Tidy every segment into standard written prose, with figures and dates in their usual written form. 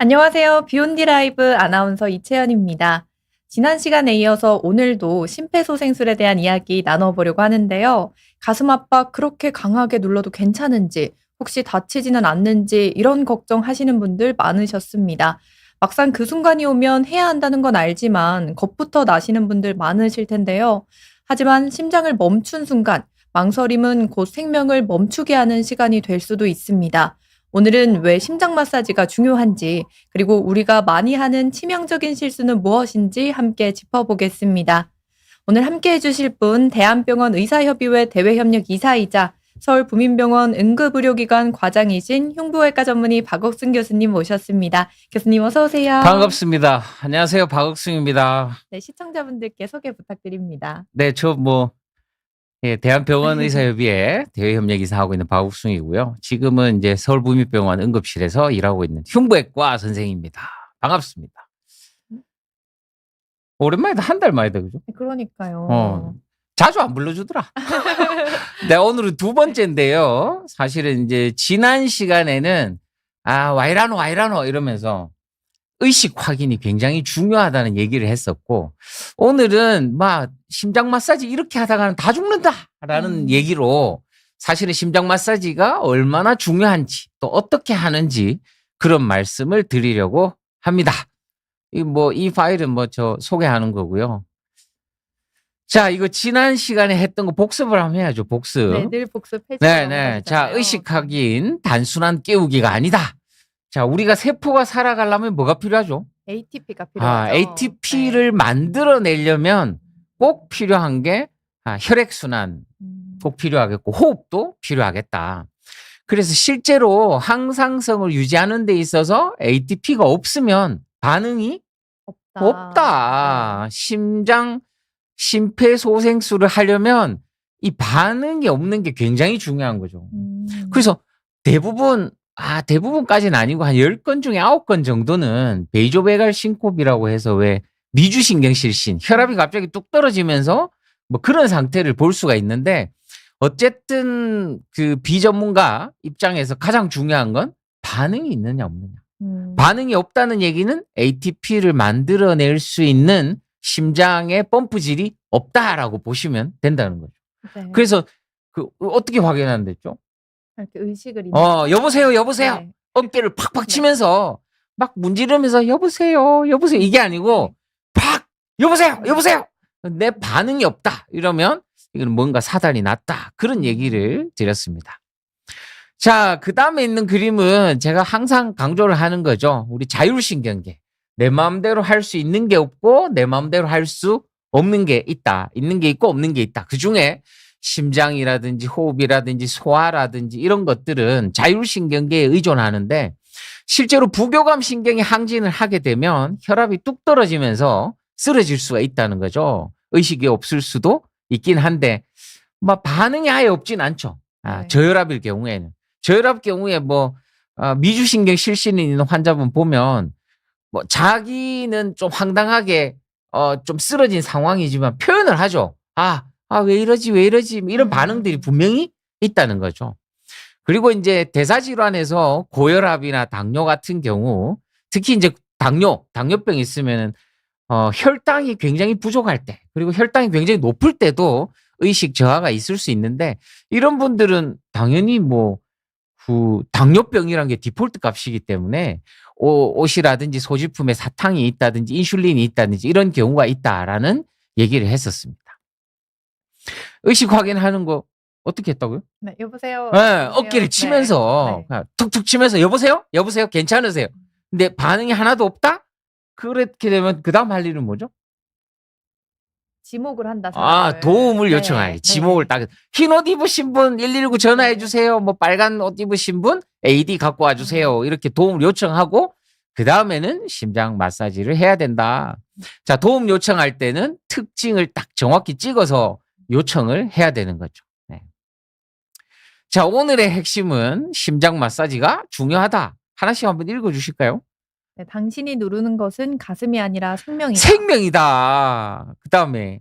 안녕하세요. 비욘디 라이브 아나운서 이채연입니다. 지난 시간에 이어서 오늘도 심폐소생술에 대한 이야기 나눠보려고 하는데요. 가슴 압박 그렇게 강하게 눌러도 괜찮은지, 혹시 다치지는 않는지 이런 걱정하시는 분들 많으셨습니다. 막상 그 순간이 오면 해야 한다는 건 알지만 겁부터 나시는 분들 많으실 텐데요. 하지만 심장을 멈춘 순간, 망설임은 곧 생명을 멈추게 하는 시간이 될 수도 있습니다. 오늘은 왜 심장 마사지가 중요한지, 그리고 우리가 많이 하는 치명적인 실수는 무엇인지 함께 짚어보겠습니다. 오늘 함께 해주실 분, 대한병원 의사협의회 대외협력 이사이자 서울부민병원 응급의료기관 과장이신 흉부외과 전문의 박옥순 교수님 모셨습니다. 교수님 어서 오세요. 반갑습니다. 안녕하세요. 박옥승입니다. 네, 시청자분들께 소개 부탁드립니다. 네, 대한병원 의사협의회 대외협력이사 하고 있는 박옥승이고요. 지금은 이제 서울부민병원 응급실에서 일하고 있는 흉부외과 선생입니다. 반갑습니다. 오랜만이다. 한 달 만이다, 그죠? 그러니까요. 자주 안 불러주더라. 네, 오늘은 두 번째인데요. 사실은 이제 지난 시간에는 와이라노 이러면서 의식 확인이 굉장히 중요하다는 얘기를 했었고, 오늘은 심장 마사지 이렇게 하다가는 다 죽는다라는 얘기로 사실은 심장 마사지가 얼마나 중요한지 또 어떻게 하는지 그런 말씀을 드리려고 합니다. 이 파일은 저 소개하는 거고요. 자, 이거 지난 시간에 했던 거 복습을 한번 해야죠. 복습. 네, 늘 복습해주세요. 네네. 자, 의식 확인 단순한 깨우기가 아니다. 자, 우리가 세포가 살아가려면 뭐가 필요하죠? ATP가 필요하죠. ATP를 만들어내려면 꼭 필요한 게 혈액순환 꼭 필요하겠고 호흡도 필요하겠다. 그래서 실제로 항상성을 유지하는 데 있어서 ATP가 없으면 반응이 없다. 심폐소생술을 하려면 이 반응이 없는 게 굉장히 중요한 거죠. 그래서 대부분까지는 아니고 한 10건 중에 9건 정도는 베이조베갈 싱콥이라고 해서 왜 미주신경실신, 혈압이 갑자기 뚝 떨어지면서 그런 상태를 볼 수가 있는데, 어쨌든 그 비전문가 입장에서 가장 중요한 건 반응이 있느냐 없느냐. 반응이 없다는 얘기는 ATP를 만들어낼 수 있는 심장의 펌프질이 없다라고 보시면 된다는 거죠. 네. 그래서 어떻게 확인하는댔죠? 이렇게 의식을 여보세요. 네. 어깨를 팍팍 치면서 막 문지르면서 여보세요. 이게 아니고 팍 여보세요. 내 반응이 없다. 이러면 이건 뭔가 사달이 났다. 그런 얘기를 드렸습니다. 자, 그 다음에 있는 그림은 제가 항상 강조를 하는 거죠. 우리 자율신경계. 내 마음대로 할 수 있는 게 없고 내 마음대로 할 수 없는 게 있다. 있는 게 있고 없는 게 있다. 그중에 심장이라든지 호흡이라든지 소화라든지 이런 것들은 자율신경계에 의존하는데, 실제로 부교감 신경이 항진을 하게 되면 혈압이 뚝 떨어지면서 쓰러질 수가 있다는 거죠. 의식이 없을 수도 있긴 한데 반응이 아예 없진 않죠. 네. 저혈압일 경우에는. 저혈압 경우에 미주신경 실신이 있는 환자분 보면 자기는 좀 황당하게 좀 쓰러진 상황이지만 표현을 하죠. 왜 이러지 이런 반응들이 분명히 있다는 거죠. 그리고 이제 대사질환에서 고혈압이나 당뇨 같은 경우, 특히 이제 당뇨병이 있으면은 혈당이 굉장히 부족할 때, 그리고 혈당이 굉장히 높을 때도 의식 저하가 있을 수 있는데, 이런 분들은 당연히 당뇨병이란 게 디폴트 값이기 때문에 옷이라든지 소지품에 사탕이 있다든지 인슐린이 있다든지 이런 경우가 있다라는 얘기를 했었습니다. 의식 확인하는 거 어떻게 했다고요? 네, 여보세요. 네, 어깨를 치면서 네. 툭툭 치면서 여보세요? 괜찮으세요? 근데 반응이 하나도 없다? 그렇게 되면 그 다음 할 일은 뭐죠? 지목을 한다. 도움을 요청하요. 지목을 딱. 흰 옷 입으신 분 119 전화해 주세요. 빨간 옷 입으신 분 AD 갖고 와 주세요. 이렇게 도움을 요청하고 그 다음에는 심장 마사지를 해야 된다. 자, 도움 요청할 때는 특징을 딱 정확히 찍어서 요청을 해야 되는 거죠. 네. 자, 오늘의 핵심은 심장 마사지가 중요하다. 하나씩 한번 읽어주실까요? 네, 당신이 누르는 것은 가슴이 아니라 생명이다. 생명이다. 그 다음에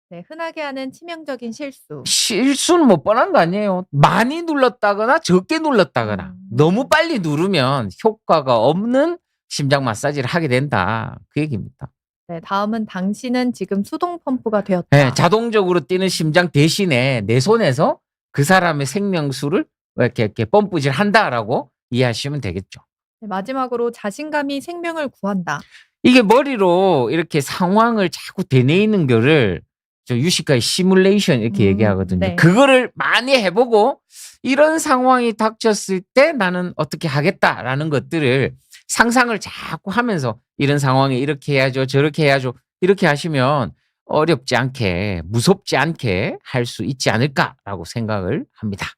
네, 흔하게 하는 치명적인 실수. 실수는 뻔한 거 아니에요. 많이 눌렀다거나 적게 눌렀다거나 너무 빨리 누르면 효과가 없는 심장 마사지를 하게 된다. 그 얘기입니다. 네, 다음은 당신은 지금 수동 펌프가 되었다. 네, 자동적으로 뛰는 심장 대신에 내 손에서 그 사람의 생명수를 이렇게 펌프질 한다라고 이해하시면 되겠죠. 네, 마지막으로 자신감이 생명을 구한다. 이게 머리로 이렇게 상황을 자꾸 되뇌이는 거를 저 유식가의 시뮬레이션 이렇게 얘기하거든요. 네. 그거를 많이 해보고 이런 상황이 닥쳤을 때 나는 어떻게 하겠다라는 것들을 상상을 자꾸 하면서 이런 상황에 이렇게 해야죠, 저렇게 해야죠. 이렇게 하시면 어렵지 않게, 무섭지 않게 할 수 있지 않을까라고 생각을 합니다.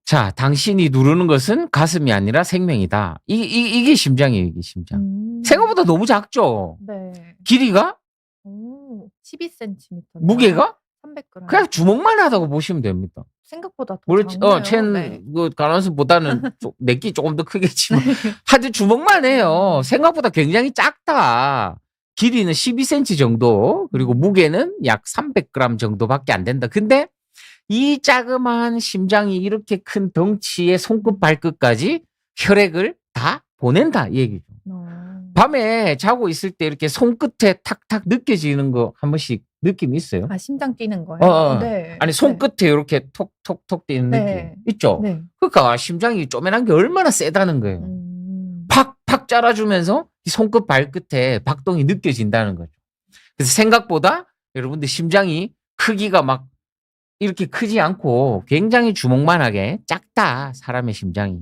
자, 당신이 누르는 것은 가슴이 아니라 생명이다. 이게 심장이에요, 이게 심장. 생각보다 너무 작죠? 네. 길이가? 오, 12cm. 무게가? 300g. 그냥 주먹만 하다고 보시면 됩니다. 생각보다 더 우리 작네요. 첸 네. 그 가나운서보다는 내끼 조금 더 크겠지만 하여튼 주먹만 해요. 생각보다 굉장히 작다. 길이는 12cm 정도, 그리고 무게는 약 300g 정도밖에 안 된다. 근데 이 자그마한 심장이 이렇게 큰 덩치의 손끝 발끝까지 혈액을 다 보낸다 이 얘기죠. 밤에 자고 있을 때 이렇게 손끝에 탁탁 느껴지는 거 한 번씩 느낌이 있어요? 아, 심장 뛰는 거예요? 네. 아니 손끝에 이렇게 톡톡톡 뛰는 네. 느낌 있죠? 네. 그러니까 심장이 쪼매난 게 얼마나 세다는 거예요. 팍팍 짜라주면서 이 손끝 발끝에 박동이 느껴진다는 거죠. 그래서 생각보다 여러분들 심장이 크기가 막 이렇게 크지 않고 굉장히 주먹만하게 작다, 사람의 심장이.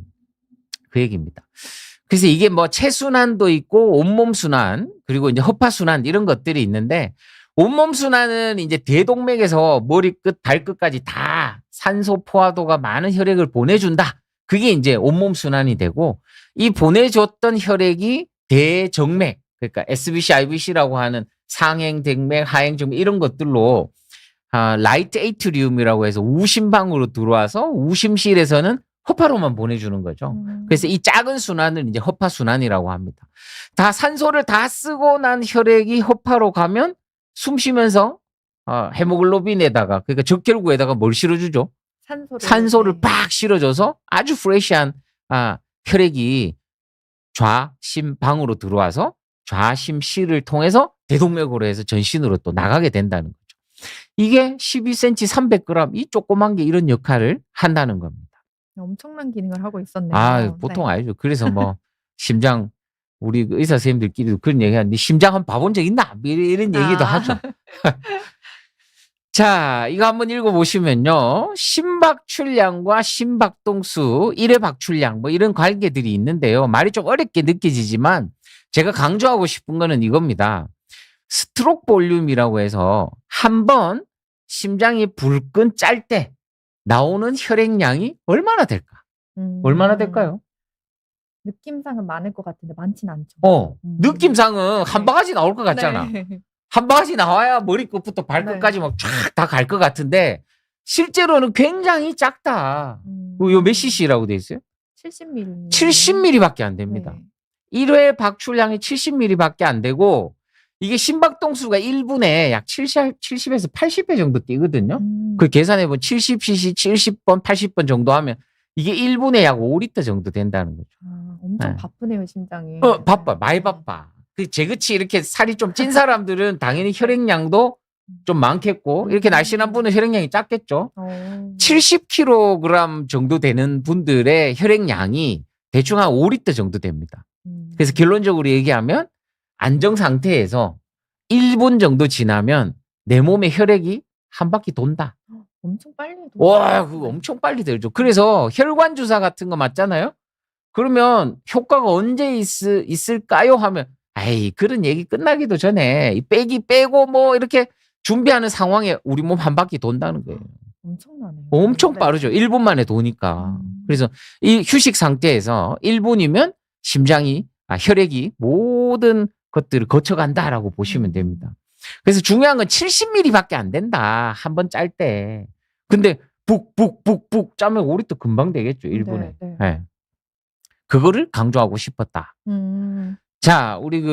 그 얘기입니다. 그래서 이게 뭐 체순환도 있고 온몸 순환, 그리고 이제 허파 순환 이런 것들이 있는데, 온몸 순환은 이제 대동맥에서 머리끝 발끝까지 다 산소 포화도가 많은 혈액을 보내준다. 그게 이제 온몸 순환이 되고, 이 보내줬던 혈액이 대정맥, 그러니까 SBC, IBC라고 하는 상행정맥, 하행정맥 이런 것들로 라이트 에이트리움이라고 해서 우심방으로 들어와서 우심실에서는 허파로만 보내주는 거죠. 그래서 이 작은 순환을 이제 허파 순환이라고 합니다. 다 산소를 다 쓰고 난 혈액이 허파로 가면 숨 쉬면서 헤모글로빈에다가, 그러니까 적혈구에다가 뭘 실어주죠? 산소를 네. 팍 실어줘서 아주 프레시한 혈액이 좌심방으로 들어와서 좌심실을 통해서 대동맥으로 해서 전신으로 또 나가게 된다는 거죠. 이게 12cm 300g 이 조그만 게 이런 역할을 한다는 겁니다. 엄청난 기능을 하고 있었네요. 보통 네. 알죠. 그래서 뭐 심장, 우리 의사 선생님들끼리도 그런 얘기하는데 심장 한번 봐본 적 있나? 이런 얘기도 하죠. 자, 이거 한번 읽어보시면요. 심박출량과 심박동수, 1회 박출량 뭐 이런 관계들이 있는데요. 말이 좀 어렵게 느껴지지만 제가 강조하고 싶은 거는 이겁니다. 스트로크 볼륨이라고 해서 한 번 심장이 불끈 짤 때 나오는 혈액량이 얼마나 될까? 얼마나 될까요? 느낌상은 많을 것 같은데 많진 않죠. 느낌상은 한 바가지 나올 것 같잖아. 네. 한 바가지 나와야 머리끝부터 발끝까지 막 쫙 다 갈 것 같은데 실제로는 굉장히 작다. 이거 몇 cc라고 돼 있어요? 70ml. 70ml밖에 안 됩니다. 네. 1회 박출량이 70ml밖에 안 되고, 이게 심박동수가 1분에 약 70에서 80회 정도 뛰거든요. 그 계산해보면 70cc, 70번, 80번 정도 하면 이게 1분에 약 5리터 정도 된다는 거죠. 엄청 네. 바쁘네요, 심장이. 바빠. 많이 바빠. 제그치 이렇게 살이 좀 찐 사람들은 당연히 혈액량도 좀 많겠고, 이렇게 날씬한 분은 혈액량이 작겠죠. 70kg 정도 되는 분들의 혈액량이 대충 한 5리터 정도 됩니다. 그래서 결론적으로 얘기하면 안정 상태에서 1분 정도 지나면 내 몸의 혈액이 한 바퀴 돈다. 엄청 빨리 와, 그거 엄청 빨리 들죠. 그래서 혈관 주사 같은 거 맞잖아요. 그러면 효과가 언제 있을까요? 하면 그런 얘기 끝나기도 전에 빼고 뭐 이렇게 준비하는 상황에 우리 몸 한 바퀴 돈다는 거예요. 엄청나네요. 엄청 빠르죠. 1분 만에 도니까. 그래서 이 휴식 상태에서 1분이면 심장이 혈액이 모든 것들을 거쳐간다라고 보시면 됩니다. 그래서 중요한 건 70ml밖에 안 된다. 한 번 짤 때. 근데 북 짜면 5리터 금방 되겠죠. 1분에. 네. 그거를 강조하고 싶었다. 자, 우리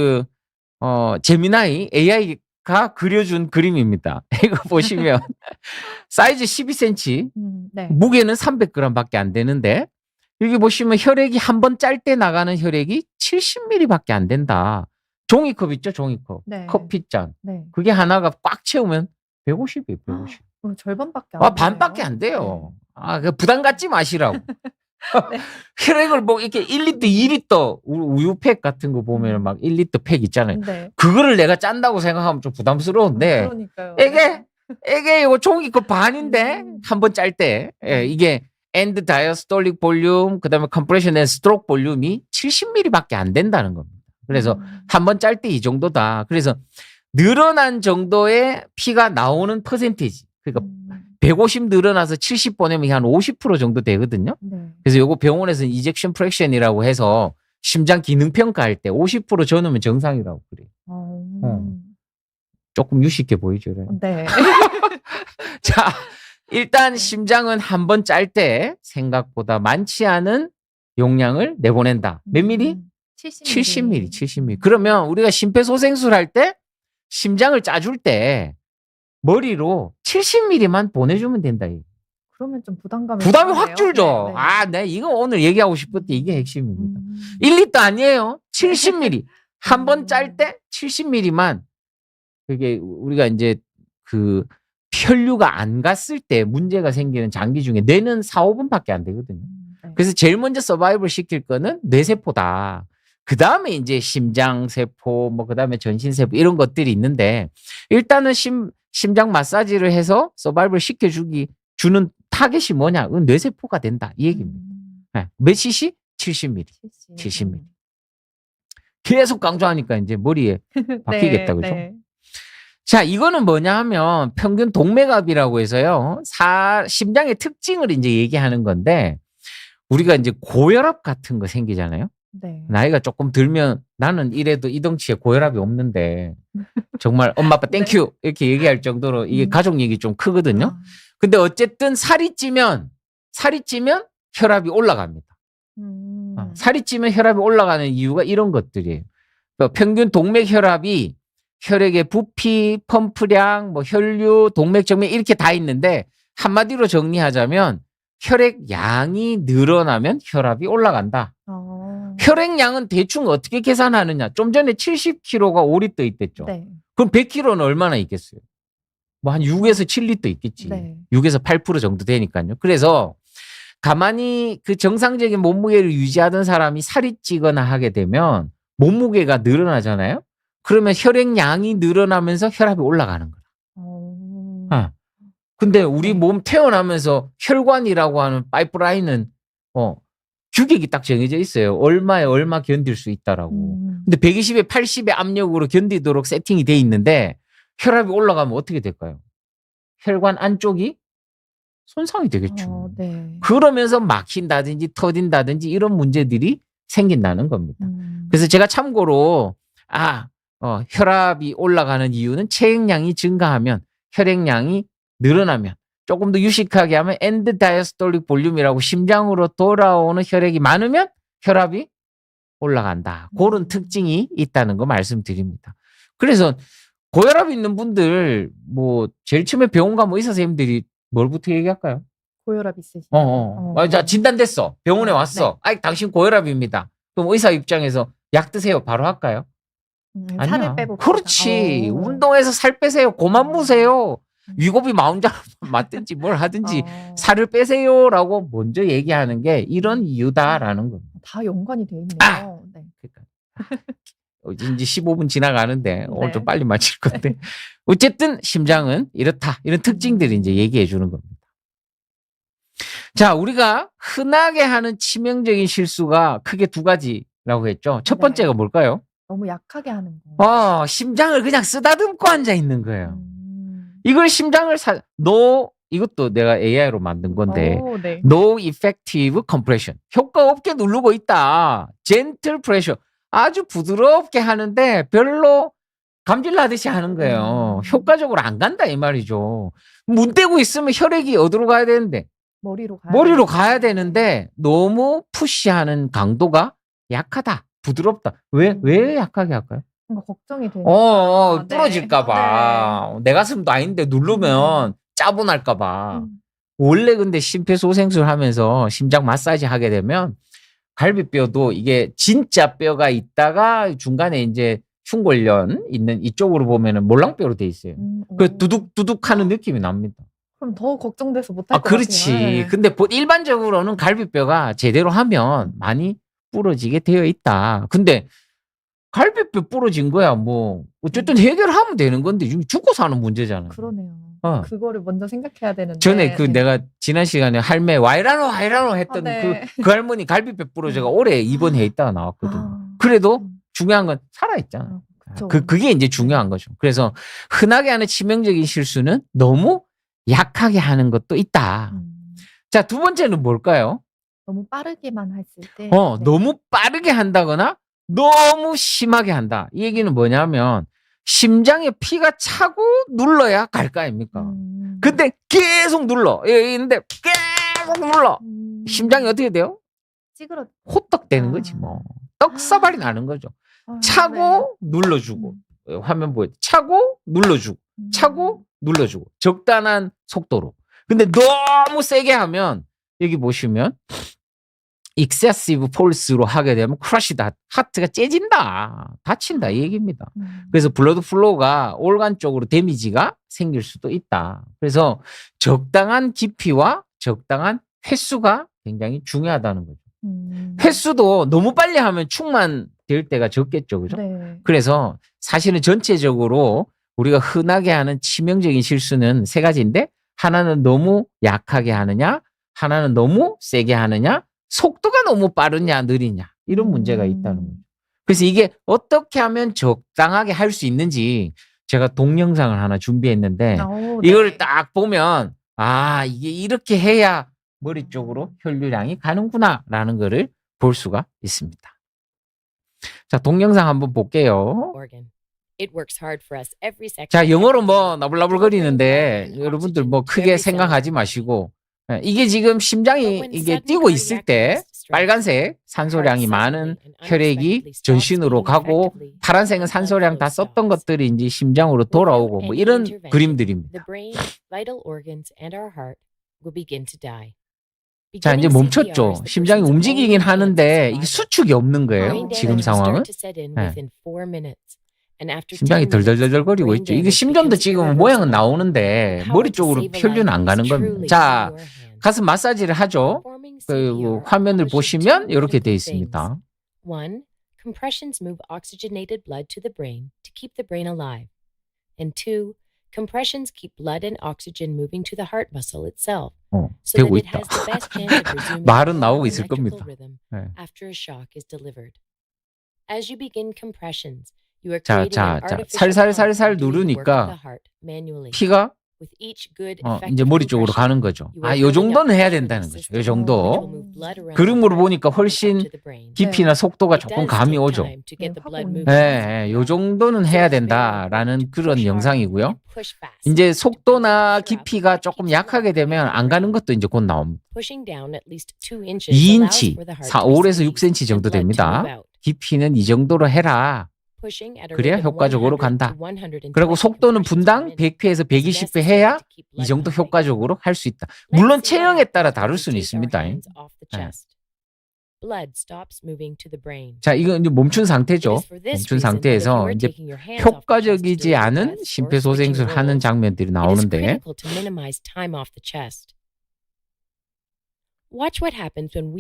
제미나이 AI가 그려준 그림입니다. 이거 보시면 사이즈 12cm, 네. 무게는 300g밖에 안 되는데 여기 보시면 혈액이 한 번 짤 때 나가는 혈액이 70ml밖에 안 된다. 종이컵 있죠, 종이컵. 네. 커피잔. 네. 그게 하나가 꽉 채우면 150이에요, 150. 절반밖에 안 아, 되네요. 반밖에 안 돼요. 아, 그 부담 갖지 마시라고. 네. 혈액을 뭐 이렇게 1리터, 2리터 우유팩 같은 거 보면 막 1리터 팩 있잖아요. 네. 그거를 내가 짠다고 생각하면 좀 부담스러운데 그러니까요. 이게 이거 종이컵 반인데 한 번 짤 때 이게 엔드 다이어스톨릭 볼륨 그다음에 컴프레션 앤 스트로크 볼륨이 70ml밖에 안 된다는 겁니다. 그래서 한 번 짤 때 이 정도다. 그래서 늘어난 정도의 피가 나오는 퍼센티지. 그러니까 150 늘어나서 70 보내면 한 50% 정도 되거든요. 네. 그래서 요거 병원에서는 이젝션 프랙션이라고 해서 심장 기능 평가할 때 50% 전후면 정상이라고 그래요. 조금 유식해 보이죠. 네. 자, 일단 심장은 한 번 짤 때 생각보다 많지 않은 용량을 내보낸다. 몇 미리? 70ml, 70ml. 그러면 우리가 심폐소생술 할 때 심장을 짜줄 때 머리로 70ml만 보내주면 된다. 그러면 좀 부담이 확 줄죠. 네. 아, 네, 이거 오늘 얘기하고 싶을 때 이게 핵심입니다. 1리터 아니에요. 70ml. 한 번 짤 때 70ml만 그게 우리가 이제 그 혈류가 안 갔을 때 문제가 생기는 장기 중에 뇌는 4, 5분밖에 안 되거든요. 네. 그래서 제일 먼저 서바이벌 시킬 거는 뇌세포다. 그 다음에 이제 심장세포, 뭐, 그 다음에 전신세포, 이런 것들이 있는데, 일단은 심장 마사지를 해서 서바이벌 주는 타겟이 뭐냐? 그건 뇌세포가 된다. 이 얘기입니다. 네. 몇 cc? 70ml. 70ml. 계속 강조하니까 이제 머리에 박히겠다. 그죠? 네. 자, 이거는 뭐냐 하면 평균 동맥압이라고 해서요. 심장의 특징을 이제 얘기하는 건데, 우리가 이제 고혈압 같은 거 생기잖아요. 네. 나이가 조금 들면 나는 이래도 이 덩치에 고혈압이 없는데 정말 엄마 아빠 땡큐 이렇게 얘기할 정도로 이게 가족 얘기 좀 크거든요. 근데 어쨌든 살이 찌면 혈압이 올라갑니다. 살이 찌면 혈압이 올라가는 이유가 이런 것들이에요. 그러니까 평균 동맥 혈압이 혈액의 부피, 펌프량, 뭐 혈류, 동맥 정맥 이렇게 다 있는데 한마디로 정리하자면 혈액 양이 늘어나면 혈압이 올라간다. 혈액량은 대충 어떻게 계산하느냐. 좀 전에 70kg가 5리터 있댔죠. 네. 그럼 100kg는 얼마나 있겠어요? 뭐 한 6에서 7리터 있겠지. 네. 6에서 8% 정도 되니까요. 그래서 가만히 그 정상적인 몸무게를 유지하던 사람이 살이 찌거나 하게 되면 몸무게가 늘어나잖아요. 그러면 혈액량이 늘어나면서 혈압이 올라가는 거야. 근데 우리 몸 태어나면서 혈관이라고 하는 파이프라인은 규격이 딱 정해져 있어요. 얼마에 얼마 견딜 수 있다라고. 근데 120에 80의 압력으로 견디도록 세팅이 돼 있는데 혈압이 올라가면 어떻게 될까요? 혈관 안쪽이 손상이 되겠죠. 네. 그러면서 막힌다든지 터진다든지 이런 문제들이 생긴다는 겁니다. 그래서 제가 참고로 혈압이 올라가는 이유는 체액량이 증가하면 혈액량이 늘어나면 조금 더 유식하게 하면 엔드 다이어스톨릭 볼륨이라고 심장으로 돌아오는 혈액이 많으면 혈압이 올라간다. 그런 특징이 있다는 거 말씀드립니다. 그래서 고혈압 있는 분들 뭐 제일 처음에 병원 가면 의사 선생님들이 뭘부터 얘기할까요? 고혈압 있으시죠? 자, 진단됐어. 병원에 왔어. 네. 당신 고혈압입니다. 그럼 의사 입장에서 약 드세요. 바로 할까요? 살을 빼고 그렇지. 운동해서 살 빼세요. 고만 무세요. 위고비 마운자로 맞든지 뭘 하든지 살을 빼세요라고 먼저 얘기하는 게 이런 이유다라는 겁니다. 다 연관이 돼 있네요. 네. 그러니까 이제 15분 지나가는데 오늘 좀 빨리 마칠 건데 어쨌든 심장은 이렇다. 이런 특징들이 이제 얘기해 주는 겁니다. 자, 우리가 흔하게 하는 치명적인 실수가 크게 두 가지라고 했죠. 첫 번째가 뭘까요? 너무 약하게 하는 거. 심장을 그냥 쓰다듬고 앉아 있는 거예요. 이걸 심장을 이것도 내가 AI로 만든 건데 네. No effective compression. 효과 없게 누르고 있다. Gentle pressure. 아주 부드럽게 하는데 별로 감질나듯이 하는 거예요. 효과적으로 안 간다 이 말이죠. 문 떼고 있으면 혈액이 어디로 가야 되는데? 머리로 가야 되는데 너무 푸시하는 강도가 약하다. 부드럽다. 왜 약하게 할까요? 뭔가 걱정이 되니까. 부러질까봐. 내 가슴도 아닌데 누르면 짜분할까봐. 원래 근데 심폐소생술 하면서 심장 마사지 하게 되면 갈비뼈도 이게 진짜 뼈가 있다가 중간에 이제 흉골련 있는 이쪽으로 보면은 몰랑뼈로 돼 있어요. 그 두둑두둑 하는 느낌이 납니다. 그럼 더 걱정돼서 못할 아, 것 같아요. 그렇지. 네. 근데 일반적으로는 갈비뼈가 제대로 하면 많이 부러지게 되어 있다. 근데 갈비뼈 부러진 거야 뭐 어쨌든 해결하면 되는 건데 지금 죽고 사는 문제잖아요. 그러네요. 어. 그거를 먼저 생각해야 되는데. 전에 그 네. 내가 지난 시간에 할매 와이라노 했던 네. 그 할머니 갈비뼈 부러져가 오래 입원해 있다가 나왔거든. 아. 그래도 중요한 건 살아있잖아. 아, 그쵸. 그게 이제 중요한 거죠. 그래서 흔하게 하는 치명적인 실수는 너무 약하게 하는 것도 있다. 자, 두 번째는 뭘까요? 너무 빠르게만 했을 때. 네. 너무 빠르게 한다거나 너무 심하게 한다. 이 얘기는 뭐냐면 심장에 피가 차고 눌러야 갈 거 아닙니까? 근데 계속 눌러. 근데 계속 눌러. 심장이 어떻게 돼요? 찌그러. 호떡 되는 거지 뭐. 떡사발이 나는 거죠. 차고 눌러주고 화면 보여. 차고 눌러주고 차고 눌러주고 적당한 속도로. 근데 너무 세게 하면 여기 보시면 익세시브 폴스로 하게 되면 크러시다. 하트가 째진다. 다친다 이 얘기입니다. 그래서 블러드 플로우가 올간 쪽으로 데미지가 생길 수도 있다. 그래서 적당한 깊이와 적당한 횟수가 굉장히 중요하다는 거죠. 횟수도 너무 빨리 하면 축만 될 때가 적겠죠. 그죠? 네. 그래서 사실은 전체적으로 우리가 흔하게 하는 치명적인 실수는 세 가지인데 하나는 너무 약하게 하느냐, 하나는 너무 세게 하느냐, 속도가 너무 빠르냐 느리냐 이런 문제가 있다는 거죠. 그래서 이게 어떻게 하면 적당하게 할 수 있는지 제가 동영상을 하나 준비했는데 네. 이걸 딱 보면 아 이게 이렇게 해야 머리 쪽으로 혈류량이 가는구나 라는 거를 볼 수가 있습니다. 자, 동영상 한번 볼게요. 자, 영어로 뭐 나불나불거리는데 여러분들 뭐 크게 생각하지 마시고 이게 지금 심장이 이게 뛰고 있을 때 빨간색 산소량이 많은 혈액이 전신으로 가고 파란색은 산소량 다 썼던 것들이 이제 심장으로 돌아오고 뭐 이런 그림들입니다. 자, 이제 멈췄죠. 심장이 움직이긴 하는데 이게 수축이 없는 거예요. 지금 상황은. 심장이 덜덜덜덜거리고 있죠. 이게 심전도 지금 모양은 나오는데 머리 쪽으로 혈류는 안 가는 겁니다. 자, 가슴 마사지를 하죠. 그 화면을 보시면 이렇게 되어 있습니다. 1. Compressions move oxygenated blood to the brain to keep the brain alive. And 2. Compressions keep blood and oxygen moving to the heart muscle itself. So 되고 that it 있다. has the best chance of resuming 말은 normal 나오고 있을 electrical 겁니다. rhythm 네. after a shock is delivered. As you begin compressions, you are 자, creating an 자, artificial 살살살살 pump doing the work of 누르니까 the heart manually. 피가 With each good 이제 effective 머리 쪽으로 compression, 가는 거죠. you 아, are 요 building up 정도는 해야 pressure in 된다는 the 거죠. system, 요 정도. which will move blood around the 그림으로 heart 보니까 and up 훨씬 to the brain. 깊이나 속도가 It 조금 does 감이 take 오죠. time to get the blood 네, moving 네, 요 정도는 해야 된다라는 그런 영상이고요. 이제 속도나 깊이가 조금 약하게 되면 안 가는 것도 이제 곧 나옵니다. 2인치, 5에서 6cm 정도 됩니다. 깊이는 이 정도로 해라. 그래야 효과적으로 간다. 그리고 속도는 분당 100회에서 120회 해야 이 정도 효과적으로 할 수 있다. 물론 체형에 따라 다를 수는 있습니다. 네. 자, 이건 이제 멈춘 상태죠. 멈춘 상태에서 이제 효과적이지 않은 심폐소생술 하는 장면들이 나오는데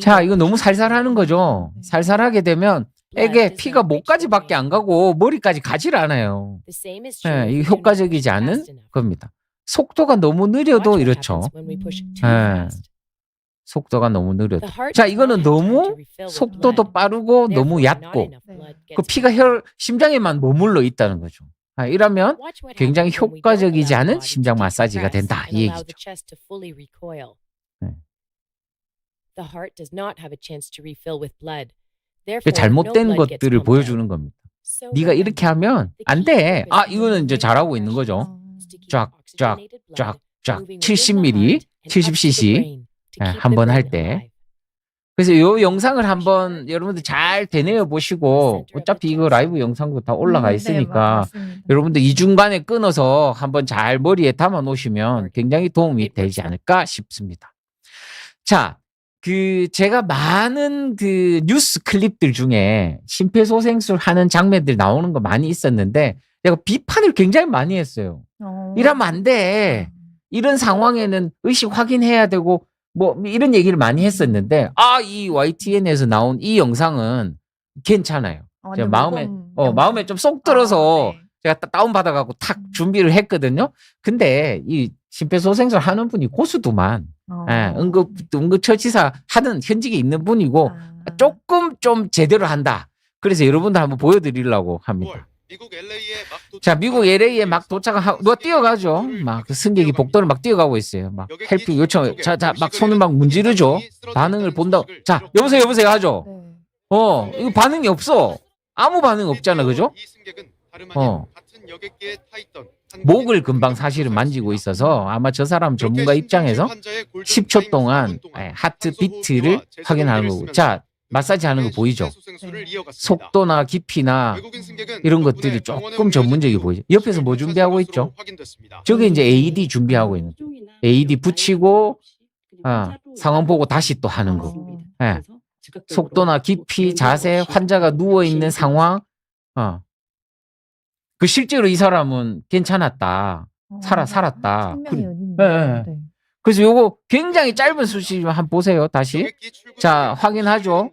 자, 이거 너무 살살하는 거죠. 살살하게 되면 에게 피가 목까지밖에 안 가고 머리까지 가질 않아요. 네, 이게 효과적이지 않은 겁니다. 속도가 너무 느려도 이렇죠. 네, 속도가 너무 느려도. 자, 이거는 너무 속도도 빠르고 너무 얕고 그 피가 심장에만 머물러 있다는 거죠. 이러면 굉장히 효과적이지 않은 심장 마사지가 된다 이 얘기죠. 잘못된 것들을 보여주는 겁니다. 네가 이렇게 하면 안 돼. 아, 이거는 이제 잘하고 있는 거죠. 쫙 70ml, 70cc 한번 할 때 그래서 요 영상을 한번 여러분들 잘 되뇌어 보시고 어차피 이거 라이브 영상도 다 올라가 네, 있으니까 맞습니다. 여러분들 이 중간에 끊어서 한번 잘 머리에 담아 놓으시면 굉장히 도움이 되지 않을까 싶습니다. 자, 제가 많은 뉴스 클립들 중에 심폐소생술 하는 장면들 나오는 거 많이 있었는데 내가 비판을 굉장히 많이 했어요. 이러면 안 돼. 이런 상황에는 의식 확인해야 되고 뭐 이런 얘기를 많이 했었는데 이 YTN에서 나온 이 영상은 괜찮아요. 제가 마음에 좀 쏙 들어서 네. 제가 다운 받아갖고 탁 준비를 했거든요. 근데 이 심폐소생술 하는 분이 고수도만 응급처치사 하는 현직에 있는 분이고 조금 좀 제대로 한다. 그래서 여러분들 한번 보여드리려고 합니다. 자, 미국 LA에 막 도착하고 누가 뛰어가죠. 막 승객이 복도를 막 뛰어가고 있어요. 막 헬프 요청, 막 손을 막 문지르죠. 반응을 본다. 자, 여보세요 하죠. 네. 이거 반응이 없어. 아무 반응 없잖아, 그죠? 목을 금방 사실은 만지고 있어서 아마 저 사람 전문가 입장에서 10초 동안 하트 비트를 확인하는 거고. 자, 마사지 하는 거 보이죠? 속도나 깊이나 이런 것들이 조금 전문적이 보이죠. 옆에서 뭐 준비하고 있죠? 저게 이제 AED 준비하고 있는 거예요. AED 붙이고 상황 보고 다시 또 하는 거. 속도나 깊이, 자세, 환자가 누워있는 상황. 실제로 이 사람은 괜찮았다. 살았다. 생명의 은인이네요. 네. 그래서 요거 굉장히 짧은 수치지만 한번 보세요. 다시. 자, 확인하죠.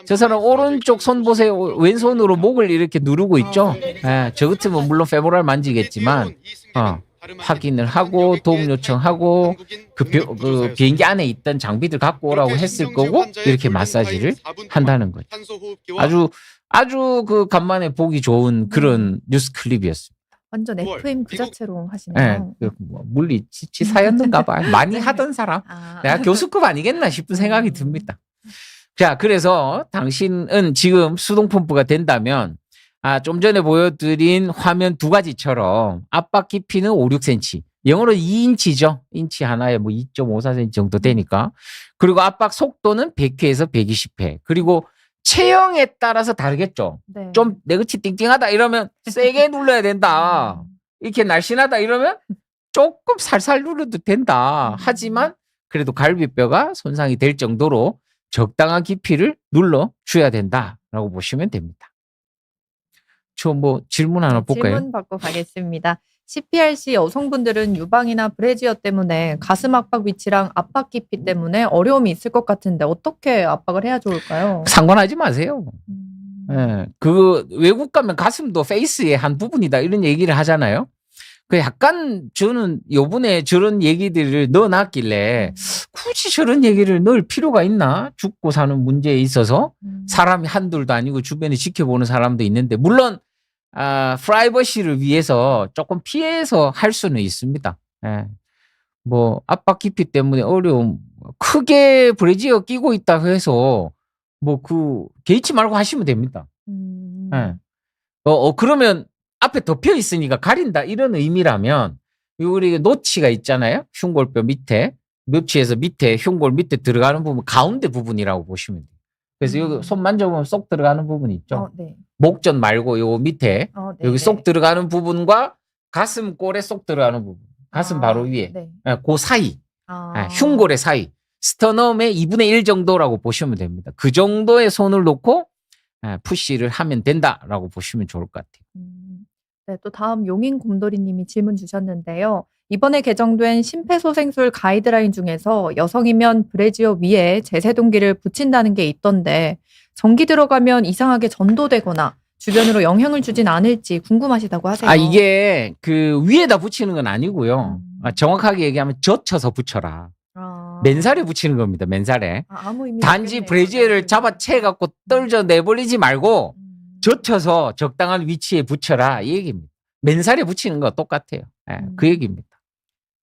저 사람 오른쪽 손 보세요. 왼손으로 목을 이렇게 누르고 있죠. 저 같으면 물론 페모랄 만지겠지만 확인을 하고 도움 요청하고 그 비행기 안에 있던 장비들 갖고 오라고 했을 거고 이렇게 마사지를 한다는 거죠. 아주 간만에 보기 좋은 그런 뉴스 클립이었습니다. 완전 FM 그 자체로 하시네요. 물리 지사였는가 봐요. 많이 하던 사람. 내가 교수급 아니겠나 싶은 생각이 듭니다. 자, 그래서 당신은 지금 수동펌프가 된다면 좀 전에 보여드린 화면 두 가지처럼 압박 깊이는 5, 6cm. 영어로 2인치죠. 인치 하나에 뭐 2.54cm 정도 되니까. 그리고 압박 속도는 100회에서 120회. 그리고 체형에 따라서 다르겠죠. 네. 좀 내그치 띵띵하다 이러면 세게 눌러야 된다. 이렇게 날씬하다 이러면 조금 살살 눌러도 된다. 하지만 그래도 갈비뼈가 손상이 될 정도로 적당한 깊이를 눌러줘야 된다라고 보시면 됩니다. 저 뭐 질문 하나 볼까요? 질문 받고 가겠습니다. CPR 시 여성분들은 유방이나 브래지어 때문에 가슴 압박 위치랑 압박 깊이 때문에 어려움이 있을 것 같은데 어떻게 압박을 해야 좋을까요? 상관하지 마세요. 외국 가면 가슴도 페이스의 한 부분이다 이런 얘기를 하잖아요. 약간 저는 요번에 저런 얘기들을 넣어놨길래 굳이 저런 얘기를 넣을 필요가 있나? 죽고 사는 문제에 있어서 사람이 한둘도 아니고 주변에 지켜보는 사람도 있는데 물론 프라이버시를 위해서 조금 피해서 할 수는 있습니다. 뭐 압박 깊이 때문에 어려움 크게 브래지어 끼고 있다 해서 뭐 개의치 말고 하시면 됩니다. 그러면 앞에 덮여 있으니까 가린다 이런 의미라면 우리 노치가 있잖아요. 흉골뼈 밑에 노치에서 밑에 흉골 밑에 들어가는 부분 가운데 부분이라고 보시면 돼요. 그래서 여기 손 만져보면 쏙 들어가는 부분 있죠. 네. 목전 말고 요 밑에 여기 쏙 들어가는 부분과 가슴 골에 쏙 들어가는 부분 가슴 바로 위에 그 사이 흉골의 사이 스터넘의 2분의 1 정도라고 보시면 됩니다. 그 정도의 손을 놓고 푸시를 하면 된다라고 보시면 좋을 것 같아요. 네, 또 다음 용인 곰돌이님이 질문 주셨는데요. 이번에 개정된 심폐소생술 가이드라인 중에서 여성이면 브래지어 위에 제세동기를 붙인다는 게 있던데 전기 들어가면 이상하게 전도되거나 주변으로 영향을 주진 않을지 궁금하시다고 하세요. 이게 위에다 붙이는 건 아니고요. 정확하게 얘기하면 젖혀서 붙여라. 맨살에 붙이는 겁니다. 맨살에. 아무 의미 단지 없겠네요. 브래지어를 잡아채 갖고 떨져 내버리지 말고 젖혀서 적당한 위치에 붙여라 이 얘기입니다. 맨살에 붙이는 거 똑같아요. 그 얘기입니다.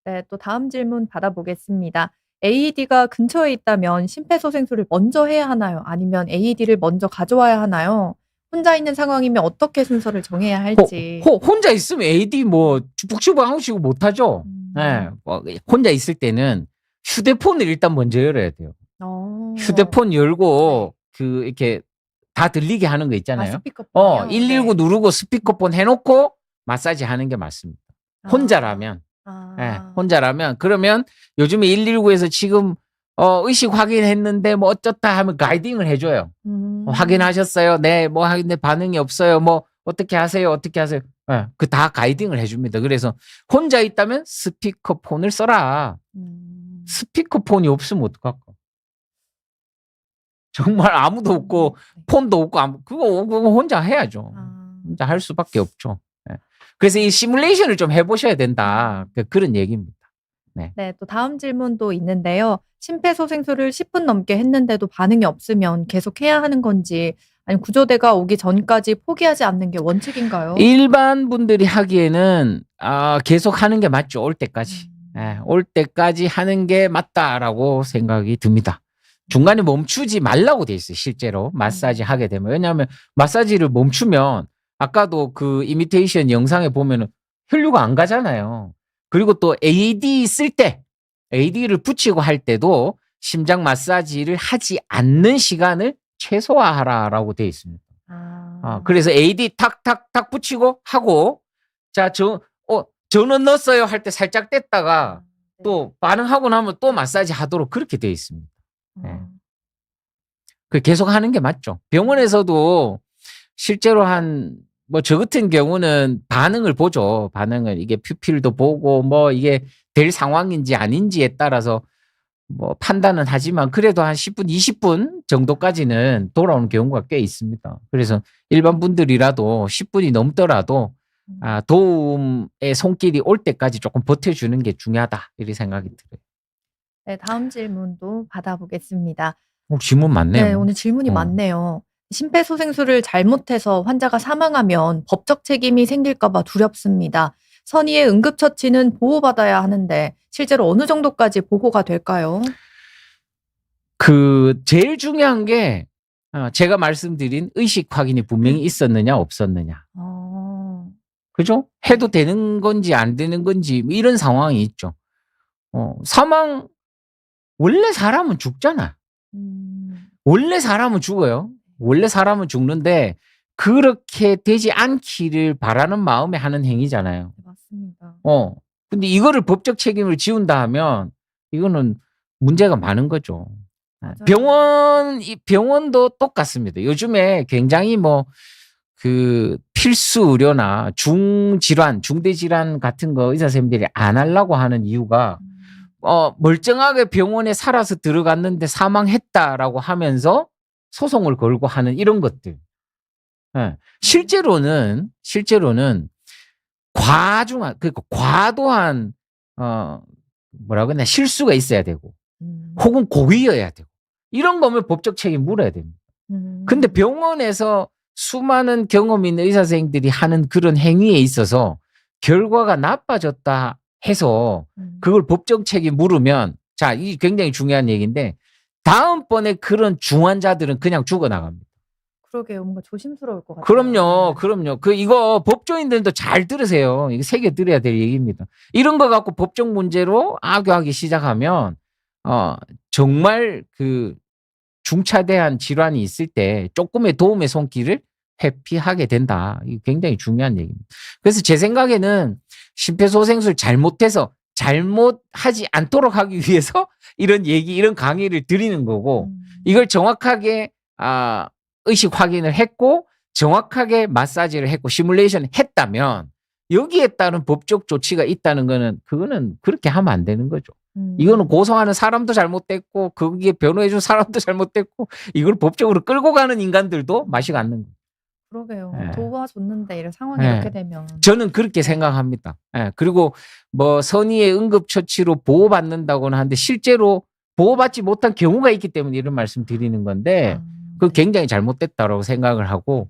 네, 또 다음 질문 받아보겠습니다. AED가 근처에 있다면 심폐소생술을 먼저 해야 하나요? 아니면 AED를 먼저 가져와야 하나요? 혼자 있는 상황이면 어떻게 순서를 정해야 할지. 혼자 있으면 AED 뭐 북치부하시고 못하죠. 혼자 있을 때는 휴대폰을 일단 먼저 열어야 돼요. 휴대폰 열고 이렇게 다 들리게 하는 거 있잖아요. 스피커폰이요? 119 네. 누르고 스피커폰 해놓고 마사지 하는 게 맞습니다. 혼자라면. 예, 혼자라면. 그러면 요즘에 119에서 지금 의식 확인했는데 뭐 어쩌다 하면 가이딩을 해줘요. 확인하셨어요? 네, 뭐 하는데 반응이 없어요. 뭐 어떻게 하세요? 어떻게 하세요? 예, 그 다 가이딩을 해줍니다. 그래서 혼자 있다면 스피커폰을 써라. 스피커폰이 없으면 어떡할까? 정말 아무도 없고 폰도 없고 그거 혼자 해야죠. 혼자 할 수밖에 없죠. 예. 그래서 이 시뮬레이션을 좀 해보셔야 된다. 그런 얘기입니다. 네, 또 다음 질문도 있는데요. 심폐소생술을 10분 넘게 했는데도 반응이 없으면 계속 해야 하는 건지, 아니면 구조대가 오기 전까지 포기하지 않는 게 원칙인가요? 일반 분들이 하기에는 계속 하는 게 맞죠. 올 때까지. 예, 올 때까지 하는 게 맞다라고 생각이 듭니다. 중간에 멈추지 말라고 돼 있어요. 실제로 마사지 하게 되면. 왜냐하면 마사지를 멈추면 아까도 그 이미테이션 영상에 보면은 혈류가 안 가잖아요. 그리고 또 AED 쓸 때, AED를 붙이고 할 때도 심장 마사지를 하지 않는 시간을 최소화하라라고 돼 있습니다. 그래서 AED 탁탁탁 붙이고 하고, 자, 전원 넣었어요 할 때 살짝 뗐다가 또 반응하고 나면 또 마사지 하도록 그렇게 돼 있습니다. 네. 그 계속 하는 게 맞죠. 병원에서도 실제로 저 같은 경우는 반응을 보죠. 반응을 이게 퓨필도 보고 뭐 이게 될 상황인지 아닌지에 따라서 뭐 판단은 하지만 그래도 한 10분, 20분 정도까지는 돌아오는 경우가 꽤 있습니다. 그래서 일반 분들이라도 10분이 넘더라도 도움의 손길이 올 때까지 조금 버텨주는 게 중요하다 이렇게 생각이 들어요. 네, 다음 질문도 받아보겠습니다. 질문 많네요. 네, 오늘 질문이 많네요. 심폐소생술을 잘못해서 환자가 사망하면 법적 책임이 생길까 봐 두렵습니다. 선의의 응급처치는 보호받아야 하는데 실제로 어느 정도까지 보호가 될까요? 제일 중요한 게 제가 말씀드린 의식 확인이 분명히 있었느냐 없었느냐. 그죠? 해도 되는 건지 안 되는 건지 뭐 이런 상황이 있죠. 원래 사람은 죽잖아. 원래 사람은 죽어요. 원래 사람은 죽는데 그렇게 되지 않기를 바라는 마음에 하는 행위잖아요. 맞습니다. 근데 이거를 법적 책임을 지운다 하면 이거는 문제가 많은 거죠. 맞아요. 병원도 똑같습니다. 요즘에 굉장히 필수 의료나 중대 질환 같은 거 의사 선생님들이 안 하려고 하는 이유가 멀쩡하게 병원에 살아서 들어갔는데 사망했다라고 하면서 소송을 걸고 하는 이런 것들. 예. 실제로는 과도한 뭐라고 했나 실수가 있어야 되고 혹은 고의여야 되고 이런 거면 법적 책임 물어야 됩니다. 근데 병원에서 수많은 경험 있는 의사 선생님들이 하는 그런 행위에 있어서 결과가 나빠졌다 해서 그걸 법적 책임 물으면 자, 이 굉장히 중요한 얘기인데 다음번에 그런 중환자들은 그냥 죽어나갑니다. 그러게요. 뭔가 조심스러울 것 같아요. 그럼요. 이거 법조인들도 잘 들으세요. 이거 새겨 들어야 될 얘기입니다. 이런 거 갖고 법적 문제로 악유하기 시작하면 정말 중차대한 질환이 있을 때 조금의 도움의 손길을 회피하게 된다. 이게 굉장히 중요한 얘기입니다. 그래서 제 생각에는 심폐소생술 잘못하지 않도록 하기 위해서 이런 강의를 드리는 거고 이걸 정확하게 의식 확인을 했고 정확하게 마사지를 했고 시뮬레이션을 했다면 여기에 따른 법적 조치가 있다는 거는 그거는 그렇게 하면 안 되는 거죠. 이거는 고소하는 사람도 잘못됐고 거기에 변호해준 사람도 잘못됐고 이걸 법적으로 끌고 가는 인간들도 맛이 않는 거예요. 그러게요. 예. 도와줬는데 이런 상황이 예. 이렇게 되면. 저는 그렇게 생각합니다. 예. 그리고 선의의 응급처치로 보호받는다고는 하는데 실제로 보호받지 못한 경우가 있기 때문에 이런 말씀 드리는 건데 그거 굉장히 잘못됐다고 생각을 하고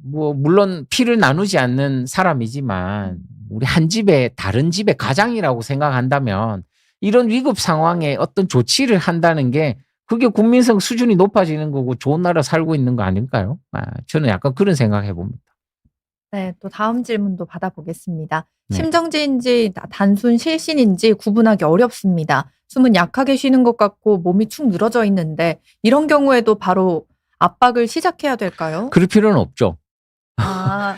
물론 피를 나누지 않는 사람이지만 우리 한 집에 다른 집의 가장이라고 생각한다면 이런 위급 상황에 어떤 조치를 한다는 게 그게 국민성 수준이 높아지는 거고 좋은 나라 살고 있는 거 아닐까요? 저는 약간 그런 생각 해봅니다. 네, 또 다음 질문도 받아보겠습니다. 네. 심정지인지 단순 실신인지 구분하기 어렵습니다. 숨은 약하게 쉬는 것 같고 몸이 축 늘어져 있는데 이런 경우에도 바로 압박을 시작해야 될까요? 그럴 필요는 없죠. 아,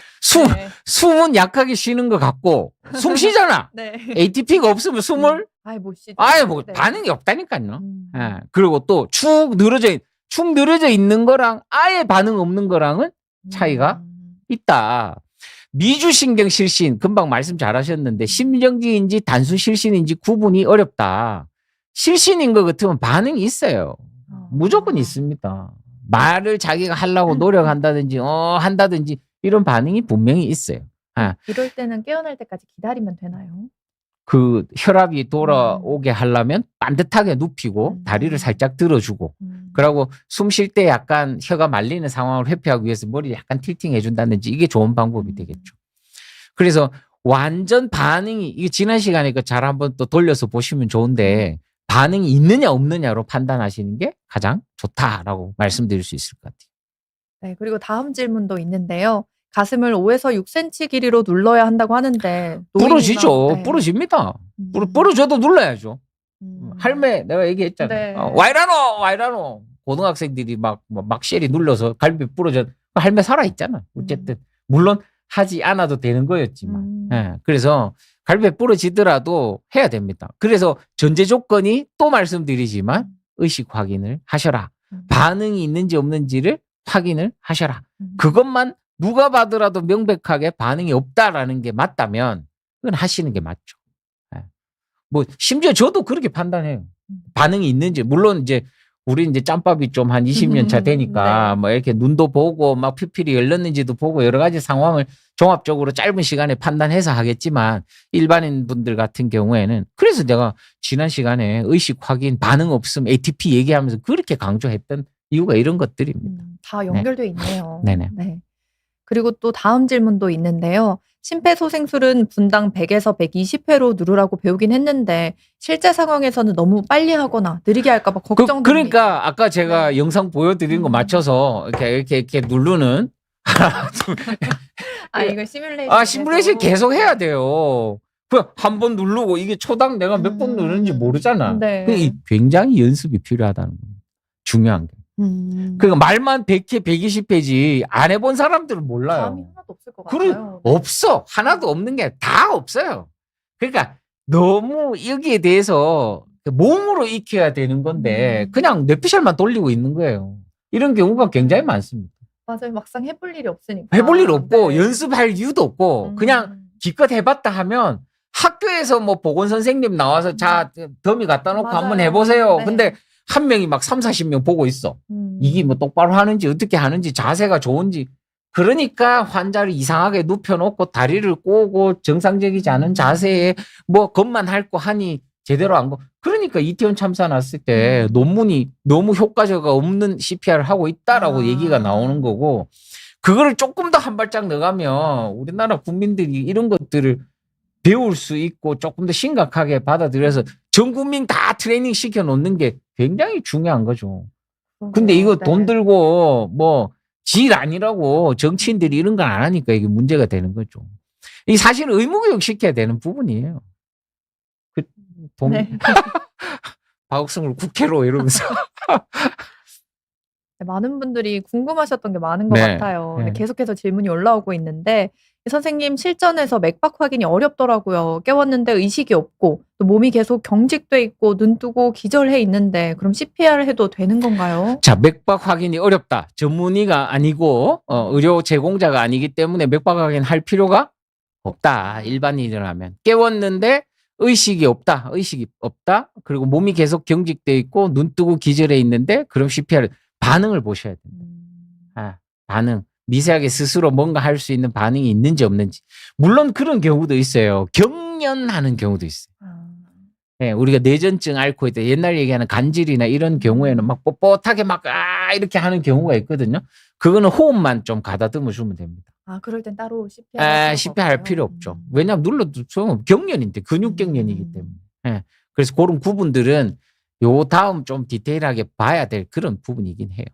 네. 숨은 약하게 쉬는 것 같고 숨 쉬잖아. 네. ATP가 없으면 숨을 아예 못 쉬죠. 아예 뭐 네. 반응이 없다니까요. 음. 예. 그리고 또 축 늘어져 있는 거랑 아예 반응 없는 거랑은 차이가 있다. 미주신경 실신 금방 말씀 잘하셨는데 심정지인지 단순 실신인지 구분이 어렵다. 실신인 것 같으면 반응이 있어요. 무조건 있습니다. 말을 자기가 하려고 노력한다든지 한다든지 이런 반응이 분명히 있어요. 아, 이럴 때는 깨어날 때까지 기다리면 되나요? 그 혈압이 돌아오게 하려면 반듯하게 눕히고 다리를 살짝 들어주고 그러고 숨 쉴 때 약간 혀가 말리는 상황을 회피하기 위해서 머리를 약간 틸팅 해준다든지 이게 좋은 방법이 되겠죠. 그래서 완전 반응이 이게 지난 시간에 잘 한번 또 돌려서 보시면 좋은데 반응이 있느냐 없느냐로 판단하시는 게 가장 좋다라고 말씀드릴 수 있을 것 같아요. 네, 그리고 다음 질문도 있는데요. 가슴을 5에서 6cm 길이로 눌러야 한다고 하는데 부러지죠. 노인이나, 네. 부러집니다. 부러져도 눌러야죠. 할매 내가 얘기했잖아. 네. 와이라노 고등학생들이 막 쉘이 눌러서 갈비 부러져 할매 살아 있잖아. 어쨌든 물론 하지 않아도 되는 거였지만 예, 그래서 갈비 부러지더라도 해야 됩니다. 그래서 전제 조건이 또 말씀드리지만 의식 확인을 하셔라. 반응이 있는지 없는지를 확인을 하셔라. 그것만 누가 봐더라도 명백하게 반응이 없다라는 게 맞다면 그건 하시는 게 맞죠. 예. 뭐 심지어 저도 그렇게 판단해요. 반응이 있는지 물론 이제 우리 이제 짬밥이 좀 한 20년 차 되니까 네. 뭐 이렇게 눈도 보고 막 피필이 열렸는지도 보고 여러 가지 상황을 종합적으로 짧은 시간에 판단해서 하겠지만 일반인 분들 같은 경우에는 그래서 내가 지난 시간에 의식 확인 반응 없음 ATP 얘기하면서 그렇게 강조했던 이유가 이런 것들입니다. 다 연결돼 있네요. 네네. 네. 그리고 또 다음 질문도 있는데요. 심폐소생술은 분당 100에서 120회로 누르라고 배우긴 했는데 실제 상황에서는 너무 빨리 하거나 느리게 할까 봐 걱정됩니다. 그러니까 아까 제가 네. 영상 보여드린 거 맞춰서 이렇게 누르는 이거 시뮬레이션 시뮬레이션 계속 해야 돼요. 한 번 누르고 이게 초당 내가 몇 번 누르는지 모르잖아. 네. 그러니까 굉장히 연습이 필요하다는 거예요. 중요한 게. 그러니까 말만 100회, 120회지 안 해본 사람들은 몰라요. 감이 하나도 없을 것 같아요. 없어. 하나도 없는 게 다 없어요. 그러니까 너무 여기에 대해서 몸으로 익혀야 되는 건데 그냥 뇌피셜만 돌리고 있는 거예요. 이런 경우가 굉장히 많습니다. 맞아요. 막상 해볼 일이 없으니까. 해볼 일 없고 네. 연습할 이유도 없고 그냥 기껏 해봤다 하면 학교에서 뭐 보건 선생님 나와서 자 더미 갖다 놓고 한번 맞아요. 해보세요. 네. 근데 한 명이 막 3, 40명 보고 있어. 이게 뭐 똑바로 하는지 어떻게 하는지 자세가 좋은지. 그러니까 환자를 이상하게 눕혀놓고 다리를 꼬고 정상적이지 않은 자세에 뭐 것만 핥고 하니 제대로 안 거. 그러니까 이태원 참사 났을 때 논문이 너무 효과가 없는 CPR을 하고 있다라고 얘기가 나오는 거고 그거를 조금 더 한 발짝 나가면 우리나라 국민들이 이런 것들을 배울 수 있고 조금 더 심각하게 받아들여서 전 국민 다 트레이닝 시켜 놓는 게 굉장히 중요한 거죠. 근데 이거 돈 들고 뭐 질 아니라고 정치인들이 이런 건 안 하니까 이게 문제가 되는 거죠. 이 사실 의무교육 시켜야 되는 부분이에요. 네. 박옥성을 국회로 이러면서. 많은 분들이 궁금하셨던 게 많은 것 네. 같아요. 근데 네. 계속해서 질문이 올라오고 있는데 선생님 실전에서 맥박 확인이 어렵더라고요. 깨웠는데 의식이 없고 또 몸이 계속 경직돼 있고 눈 뜨고 기절해 있는데 그럼 CPR 해도 되는 건가요? 자, 맥박 확인이 어렵다. 전문의가 아니고 의료 제공자가 아니기 때문에 맥박 확인할 필요가 없다. 일반인이라면. 깨웠는데 의식이 없다. 그리고 몸이 계속 경직돼 있고 눈 뜨고 기절해 있는데 그럼 CPR 반응을 보셔야 됩니다. 반응. 미세하게 스스로 뭔가 할 수 있는 반응이 있는지 없는지. 물론 그런 경우도 있어요. 경련하는 경우도 있어요. 네, 우리가 뇌전증 앓고 있다. 옛날 얘기하는 간질이나 이런 경우에는 막 뻣뻣하게 막 이렇게 하는 경우가 있거든요. 그거는 호흡만 좀 가다듬어 주면 됩니다. 그럴 땐 따로 CPR CPR 할 필요 없죠. 왜냐하면 눌러도 경련인데 근육 경련이기 때문에. 네, 그래서 그런 부분들은 요 다음 좀 디테일하게 봐야 될 그런 부분이긴 해요.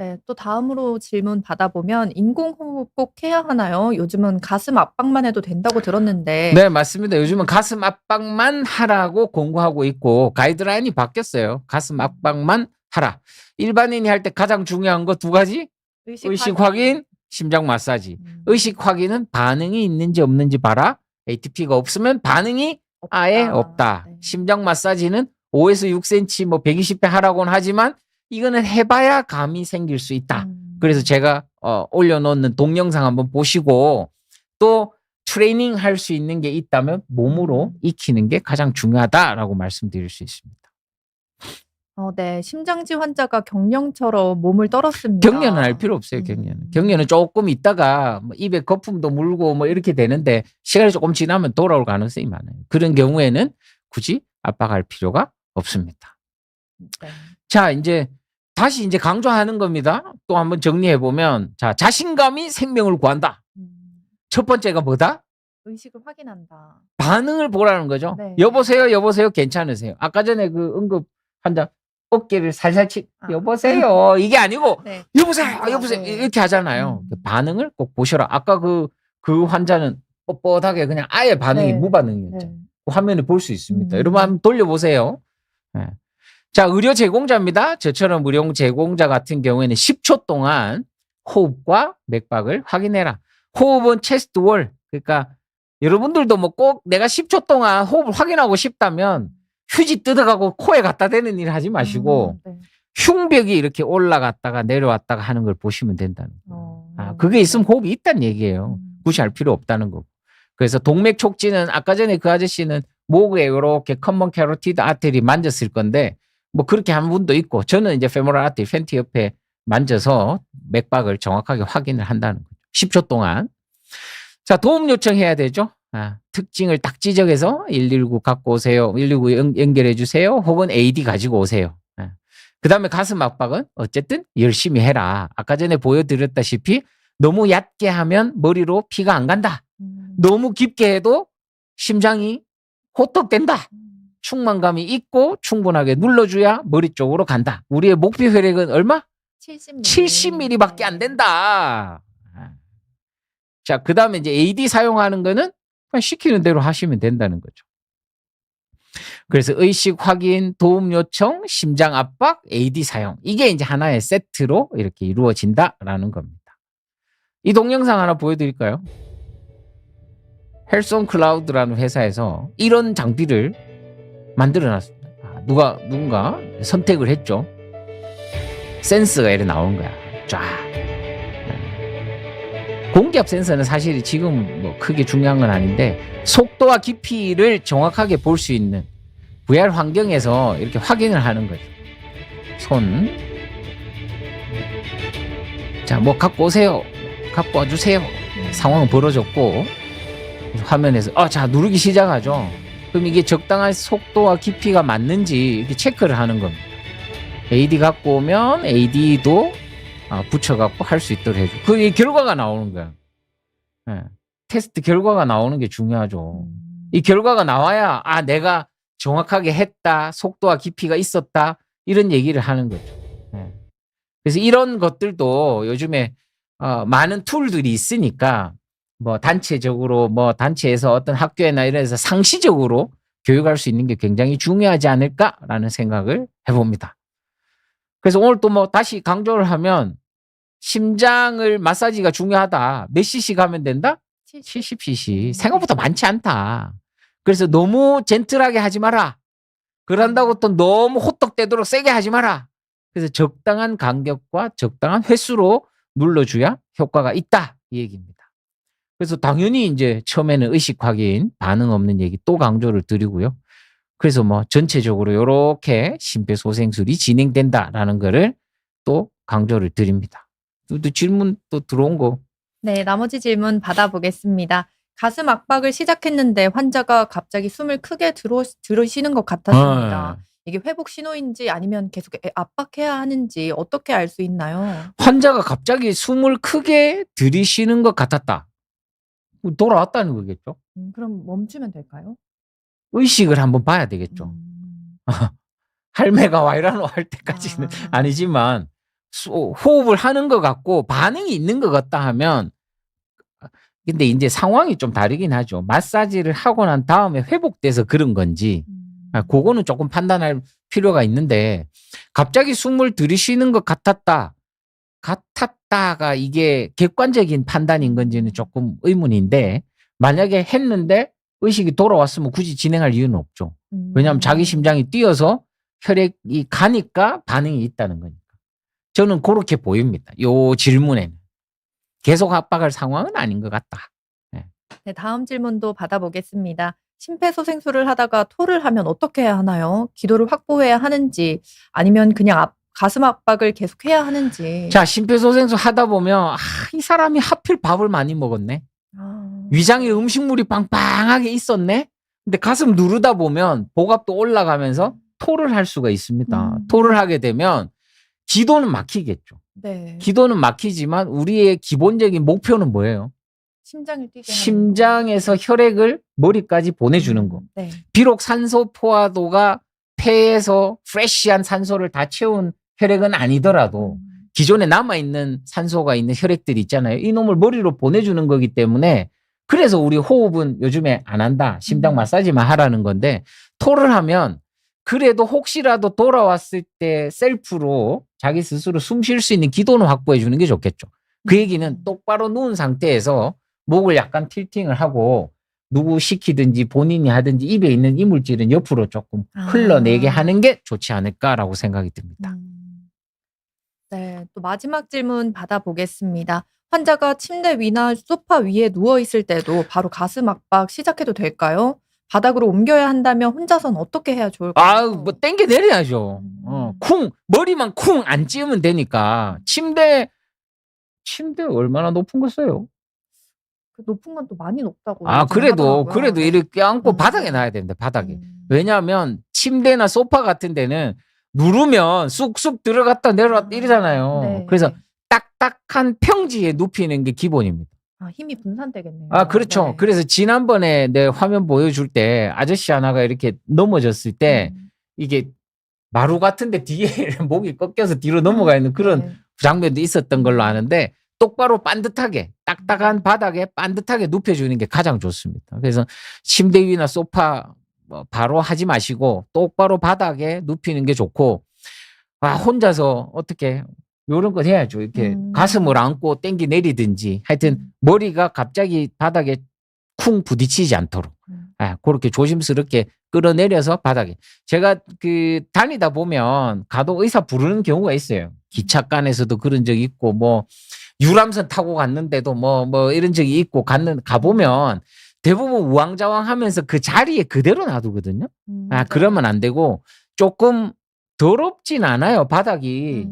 네, 또 다음으로 질문 받아보면 인공호흡 꼭 해야 하나요? 요즘은 가슴 압박만 해도 된다고 들었는데. 네, 맞습니다. 요즘은 가슴 압박만 하라고 공고하고 있고 가이드라인이 바뀌었어요. 가슴 압박만 하라. 일반인이 할 때 가장 중요한 거 두 가지. 의식 확인, 심장 마사지. 의식 확인은 반응이 있는지 없는지 봐라. ATP가 없으면 반응이 아예 없다. 네. 심장 마사지는 5에서 6cm 뭐 120회 하라고는 하지만 이거는 해봐야 감이 생길 수 있다. 그래서 제가 올려놓는 동영상 한번 보시고 또 트레이닝 할 수 있는 게 있다면 몸으로 익히는 게 가장 중요하다라고 말씀드릴 수 있습니다. 네. 심장지 환자가 경련처럼 몸을 떨었습니다. 경련은 할 필요 없어요. 경련은 조금 있다가 뭐 입에 거품도 물고 뭐 이렇게 되는데 시간이 조금 지나면 돌아올 가능성이 많아요. 그런 경우에는 굳이 압박할 필요가 없습니다. 네. 자, 이제 다시 이제 강조하는 겁니다. 또 한번 정리해 보면, 자, 자신감이 생명을 구한다. 첫 번째가 뭐다? 의식을 확인한다. 반응을 보라는 거죠. 네. 여보세요, 여보세요, 괜찮으세요? 아까 전에 그 응급 환자 어깨를 살살 여보세요. 이게 아니고, 네. 여보세요, 여보세요. 네. 이렇게 하잖아요. 그 반응을 꼭 보셔라. 아까 그 환자는 뻣뻣하게 그냥 아예 반응이 네. 무반응이었죠. 네. 그 화면에 볼 수 있습니다. 여러분 한번 돌려보세요. 네. 자, 의료 제공자입니다. 저처럼 의료 제공자 같은 경우에는 10초 동안 호흡과 맥박을 확인해라. 호흡은 체스트 월. 그러니까 여러분들도 뭐 꼭 내가 10초 동안 호흡을 확인하고 싶다면 휴지 뜯어가고 코에 갖다 대는 일 하지 마시고 네. 흉벽이 이렇게 올라갔다가 내려왔다가 하는 걸 보시면 된다는 거예요. 그게 있으면 호흡이 있다는 얘기예요. 굳이 할 필요 없다는 거고. 그래서 동맥 촉진은 아까 전에 그 아저씨는 목에 이렇게 커먼 캐로티드 아테리 만졌을 건데 뭐 그렇게 한 분도 있고 저는 이제 페모럴 아테리 팬티 옆에 만져서 맥박을 정확하게 확인을 한다는 거죠. 10초 동안. 자, 도움 요청해야 되죠. 특징을 딱 지적해서 119 갖고 오세요. 119 연결해 주세요. 혹은 AD 가지고 오세요. 그 다음에 가슴 압박은 어쨌든 열심히 해라. 아까 전에 보여드렸다시피 너무 얕게 하면 머리로 피가 안 간다. 너무 깊게 해도 심장이 호떡된다. 충만감이 있고 충분하게 눌러줘야 머리 쪽으로 간다. 우리의 목표 혈액은 얼마? 70ml밖에 안 된다. 자, 그 다음에 이제 AD 사용하는 거는 그냥 시키는 대로 하시면 된다는 거죠. 그래서 의식 확인, 도움 요청, 심장 압박, AD 사용. 이게 이제 하나의 세트로 이렇게 이루어진다라는 겁니다. 이 동영상 하나 보여드릴까요? 헬스 온 클라우드라는 회사에서 이런 장비를 만들어 놨습니다. 누군가 선택을 했죠. 센서가 이렇게 나오는 거야. 쫙. 공기압 센서는 사실 지금 뭐 크게 중요한 건 아닌데 속도와 깊이를 정확하게 볼 수 있는 VR 환경에서 이렇게 확인을 하는 거죠. 손. 자, 뭐 갖고 오세요. 갖고 와주세요. 상황은 벌어졌고 화면에서 자, 누르기 시작하죠. 그럼 이게 적당한 속도와 깊이가 맞는지 이렇게 체크를 하는 겁니다. AD 갖고 오면 AD도 붙여갖고 할 수 있도록 해줘. 그게 결과가 나오는 거야. 네. 테스트 결과가 나오는 게 중요하죠. 이 결과가 나와야 내가 정확하게 했다, 속도와 깊이가 있었다 이런 얘기를 하는 거죠. 네. 그래서 이런 것들도 요즘에 많은 툴들이 있으니까 뭐 단체적으로 뭐 단체에서 어떤 학교나 이런 데서 상시적으로 교육할 수 있는 게 굉장히 중요하지 않을까라는 생각을 해봅니다. 그래서 오늘 또 뭐 다시 강조를 하면 심장을 마사지가 중요하다. 몇 cc 가면 된다? 70cc. 생각보다 많지 않다. 그래서 너무 젠틀하게 하지 마라. 그런다고 또 너무 호떡되도록 세게 하지 마라. 그래서 적당한 간격과 적당한 횟수로 눌러줘야 효과가 있다. 이 얘기입니다. 그래서 당연히 이제 처음에는 의식 확인, 반응 없는 얘기 또 강조를 드리고요. 그래서 뭐 전체적으로 이렇게 심폐소생술이 진행된다라는 거를 또 강조를 드립니다. 또 질문 또 들어온 거. 네, 나머지 질문 받아보겠습니다. 가슴 압박을 시작했는데 환자가 갑자기 숨을 크게 들이쉬는 것 같았습니다. 이게 회복 신호인지 아니면 계속 압박해야 하는지 어떻게 알 수 있나요? 환자가 갑자기 숨을 크게 들이쉬는 것 같았다. 돌아왔다는 거겠죠. 그럼 멈추면 될까요? 의식을 한번 봐야 되겠죠. 할매가 와 이러노 할 때까지는 아니지만 호흡을 하는 것 같고 반응이 있는 것 같다 하면 근데 이제 상황이 좀 다르긴 하죠. 마사지를 하고 난 다음에 회복돼서 그런 건지 그거는 조금 판단할 필요가 있는데 갑자기 숨을 들이쉬는 것 같았다가 이게 객관적인 판단인 건지는 조금 의문인데 만약에 했는데 의식이 돌아왔으면 굳이 진행할 이유는 없죠. 왜냐하면 자기 심장이 뛰어서 혈액이 가니까 반응이 있다는 거니까. 저는 그렇게 보입니다. 요 질문에는. 계속 압박할 상황은 아닌 것 같다. 네, 다음 질문도 받아보겠습니다. 심폐소생술을 하다가 토를 하면 어떻게 해야 하나요? 기도를 확보해야 하는지 아니면 그냥 가슴 압박을 계속 해야 하는지. 자, 심폐소생술 하다 보면 이 사람이 하필 밥을 많이 먹었네. 위장에 음식물이 빵빵하게 있었네. 근데 가슴 누르다 보면 복압도 올라가면서 토를 할 수가 있습니다. 토를 하게 되면 기도는 막히겠죠. 네. 기도는 막히지만 우리의 기본적인 목표는 뭐예요? 심장을 뛰게 심장에서 혈액을 머리까지 보내주는 거. 네. 비록 산소 포화도가 폐에서 프레시한 산소를 다 채운 혈액은 아니더라도 기존에 남아있는 산소가 있는 혈액들이 있잖아요. 이놈을 머리로 보내주는 거기 때문에 그래서 우리 호흡은 요즘에 안 한다. 심장 마사지만 하라는 건데 토를 하면 그래도 혹시라도 돌아왔을 때 셀프로 자기 스스로 숨 쉴 수 있는 기도는 확보해 주는 게 좋겠죠. 그 얘기는 똑바로 누운 상태에서 목을 약간 틸팅을 하고 누구 시키든지 본인이 하든지 입에 있는 이물질은 옆으로 조금 흘러내게 하는 게 좋지 않을까라고 생각이 듭니다. 네, 또 마지막 질문 받아보겠습니다. 환자가 침대 위나 소파 위에 누워 있을 때도 바로 가슴 압박 시작해도 될까요? 바닥으로 옮겨야 한다면 혼자서는 어떻게 해야 좋을까요? 뭐 땡겨 내려야죠. 머리만 쿵 안 찌우면 되니까. 침대 얼마나 높은 거 써요? 그 높은 건 또 많이 높다고. 그래도 하더라고요. 이렇게 앉고 바닥에 놔야 됩니다. 바닥에. 왜냐하면 침대나 소파 같은 데는 누르면 쑥쑥 들어갔다 내려왔다 이러잖아요. 네. 그래서 딱딱한 평지에 눕히는 게 기본입니다. 힘이 분산되겠네요. 그렇죠. 네. 그래서 지난번에 내 화면 보여줄 때 아저씨 하나가 이렇게 넘어졌을 때 이게 마루 같은데 뒤에 목이 꺾여서 뒤로 넘어가 있는 그런 장면도 있었던 걸로 아는데 똑바로 반듯하게 딱딱한 바닥에 반듯하게 눕혀주는 게 가장 좋습니다. 그래서 침대 위나 소파 바로 하지 마시고 똑바로 바닥에 눕히는 게 좋고 혼자서 어떻게 요런 건 해야죠. 이렇게 가슴을 안고 땡기 내리든지 하여튼 머리가 갑자기 바닥에 쿵 부딪히지 않도록 그렇게 조심스럽게 끌어내려서 바닥에. 제가 다니다 보면 간혹 의사 부르는 경우가 있어요. 기차간에서도 그런 적이 있고 뭐 유람선 타고 갔는데도 뭐 이런 적이 있고 가보면 대부분 우왕좌왕하면서 그 자리에 그대로 놔두거든요. 그러면 안 되고 조금 더럽진 않아요 바닥이.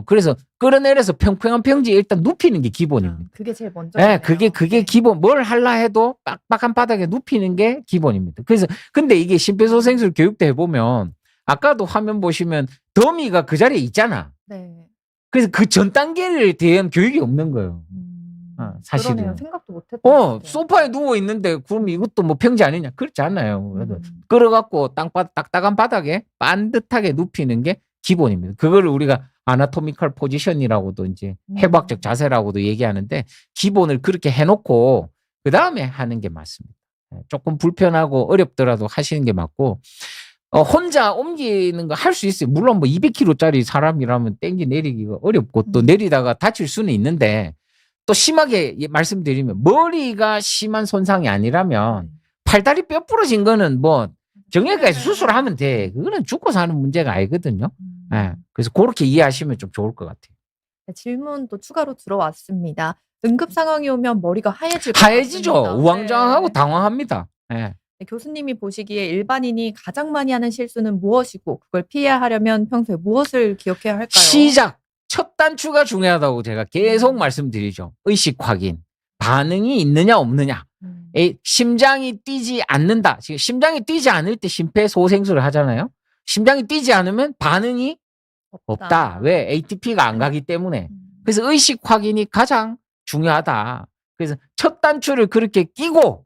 그래서 끌어내려서 평평한 평지에 일단 눕히는 게 기본입니다. 그게 제일 먼저. 네, 그게 기본. 뭘 할라 해도 빡빡한 바닥에 눕히는 게 기본입니다. 그래서 근데 이게 심폐소생술 교육도 해보면 아까도 화면 보시면 더미가 그 자리에 있잖아. 네. 그래서 그 전 단계를 대한 교육이 없는 거예요. 사실은. 그러네요. 생각도 못했던 것 같아요. 소파에 누워 있는데 그럼 이것도 뭐 평지 아니냐? 그렇지 않아요. 끌어갖고 딱딱한 바닥에 반듯하게 눕히는 게 기본입니다. 그거를 우리가 아나토미컬 포지션이라고도 이제 해부학적 자세라고도 얘기하는데 기본을 그렇게 해놓고 그 다음에 하는 게 맞습니다. 조금 불편하고 어렵더라도 하시는 게 맞고 혼자 옮기는 거 할 수 있어요. 물론 뭐 200kg짜리 사람이라면 땡기 내리기가 어렵고 또 내리다가 다칠 수는 있는데 또 심하게 말씀드리면 머리가 심한 손상이 아니라면 팔다리 뼈 부러진 거는 뭐 정형외과에서 수술하면 돼. 그거는 죽고 사는 문제가 아니거든요. 그래서 그렇게 이해하시면 좀 좋을 것 같아요. 네, 질문 또 추가로 들어왔습니다. 응급 상황이 오면 머리가 하얘질 것 하얘지죠. 같습니다. 우왕좌왕하고 당황합니다. 네, 교수님이 보시기에 일반인이 가장 많이 하는 실수는 무엇이고 그걸 피해야 하려면 평소에 무엇을 기억해야 할까요? 시작. 첫 단추가 중요하다고 제가 계속 말씀드리죠. 의식 확인. 반응이 있느냐 없느냐. 심장이 뛰지 않는다. 지금 심장이 뛰지 않을 때 심폐소생술을 하잖아요. 심장이 뛰지 않으면 반응이 없다. 왜? ATP가 안 가기 때문에. 그래서 의식 확인이 가장 중요하다. 그래서 첫 단추를 그렇게 끼고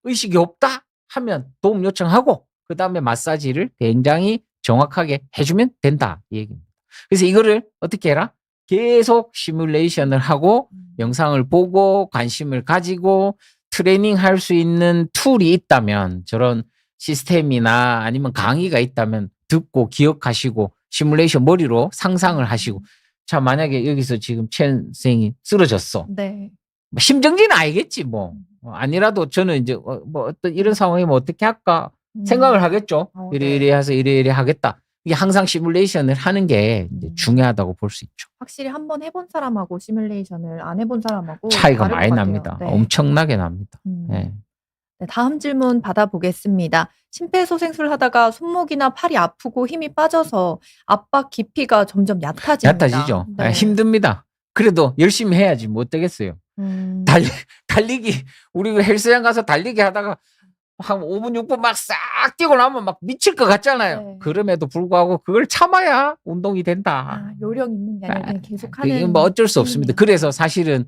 의식이 없다 하면 도움 요청하고 그 다음에 마사지를 굉장히 정확하게 해주면 된다 이 얘기입니다. 그래서 이거를 어떻게 해라? 계속 시뮬레이션을 하고 영상을 보고 관심을 가지고 트레이닝할 수 있는 툴이 있다면 저런 시스템이나 아니면 강의가 있다면 듣고 기억하시고 시뮬레이션 머리로 상상을 하시고 자 만약에 여기서 지금 최 선생이 쓰러졌어. 네. 뭐 심정지는 알겠지 뭐. 아니라도 저는 이제 뭐 어떤 이런 상황이면 어떻게 할까 생각을 하겠죠. 이래 해서 이래 하겠다. 이게 항상 시뮬레이션을 하는 게 이제 중요하다고 볼 수 있죠. 확실히 한번 해본 사람하고 시뮬레이션을 안 해본 사람하고 차이가 다를 것 많이 같아요. 납니다. 네. 엄청나게 납니다. 네, 다음 질문 받아보겠습니다. 심폐소생술 하다가 손목이나 팔이 아프고 힘이 빠져서 압박 깊이가 점점 얕아집니다. 얕아지죠. 네. 힘듭니다. 그래도 열심히 해야지 뭐 어떻겠어요. 달리기 우리 그 헬스장 가서 달리기 하다가 한 5분 6분 막 싹 뛰고 나면 막 미칠 것 같잖아요. 네. 그럼에도 불구하고 그걸 참아야 운동이 된다. 요령 있는 게 아니라 그냥 계속 그게 하는. 뭐 어쩔 수 없습니다. 그래서 사실은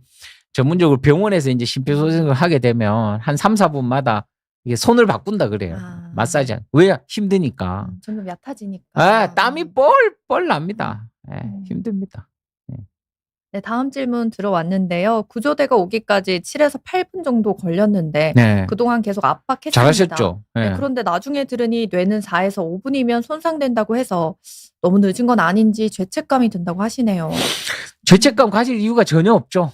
전문적으로 병원에서 이제 심폐소생술을 하게 되면 한 3, 4분마다 이게 손을 바꾼다 그래요. 마사지. 왜? 힘드니까. 점점 얕아지니까. 땀이 뻘뻘 납니다. 힘듭니다. 네, 다음 질문 들어왔는데요. 구조대가 오기까지 7에서 8분 정도 걸렸는데 네. 그동안 계속 압박했습니다. 잘하셨죠. 네, 그런데 나중에 들으니 뇌는 4에서 5분이면 손상된다고 해서 너무 늦은 건 아닌지 죄책감이 든다고 하시네요. 죄책감 가질 이유가 전혀 없죠.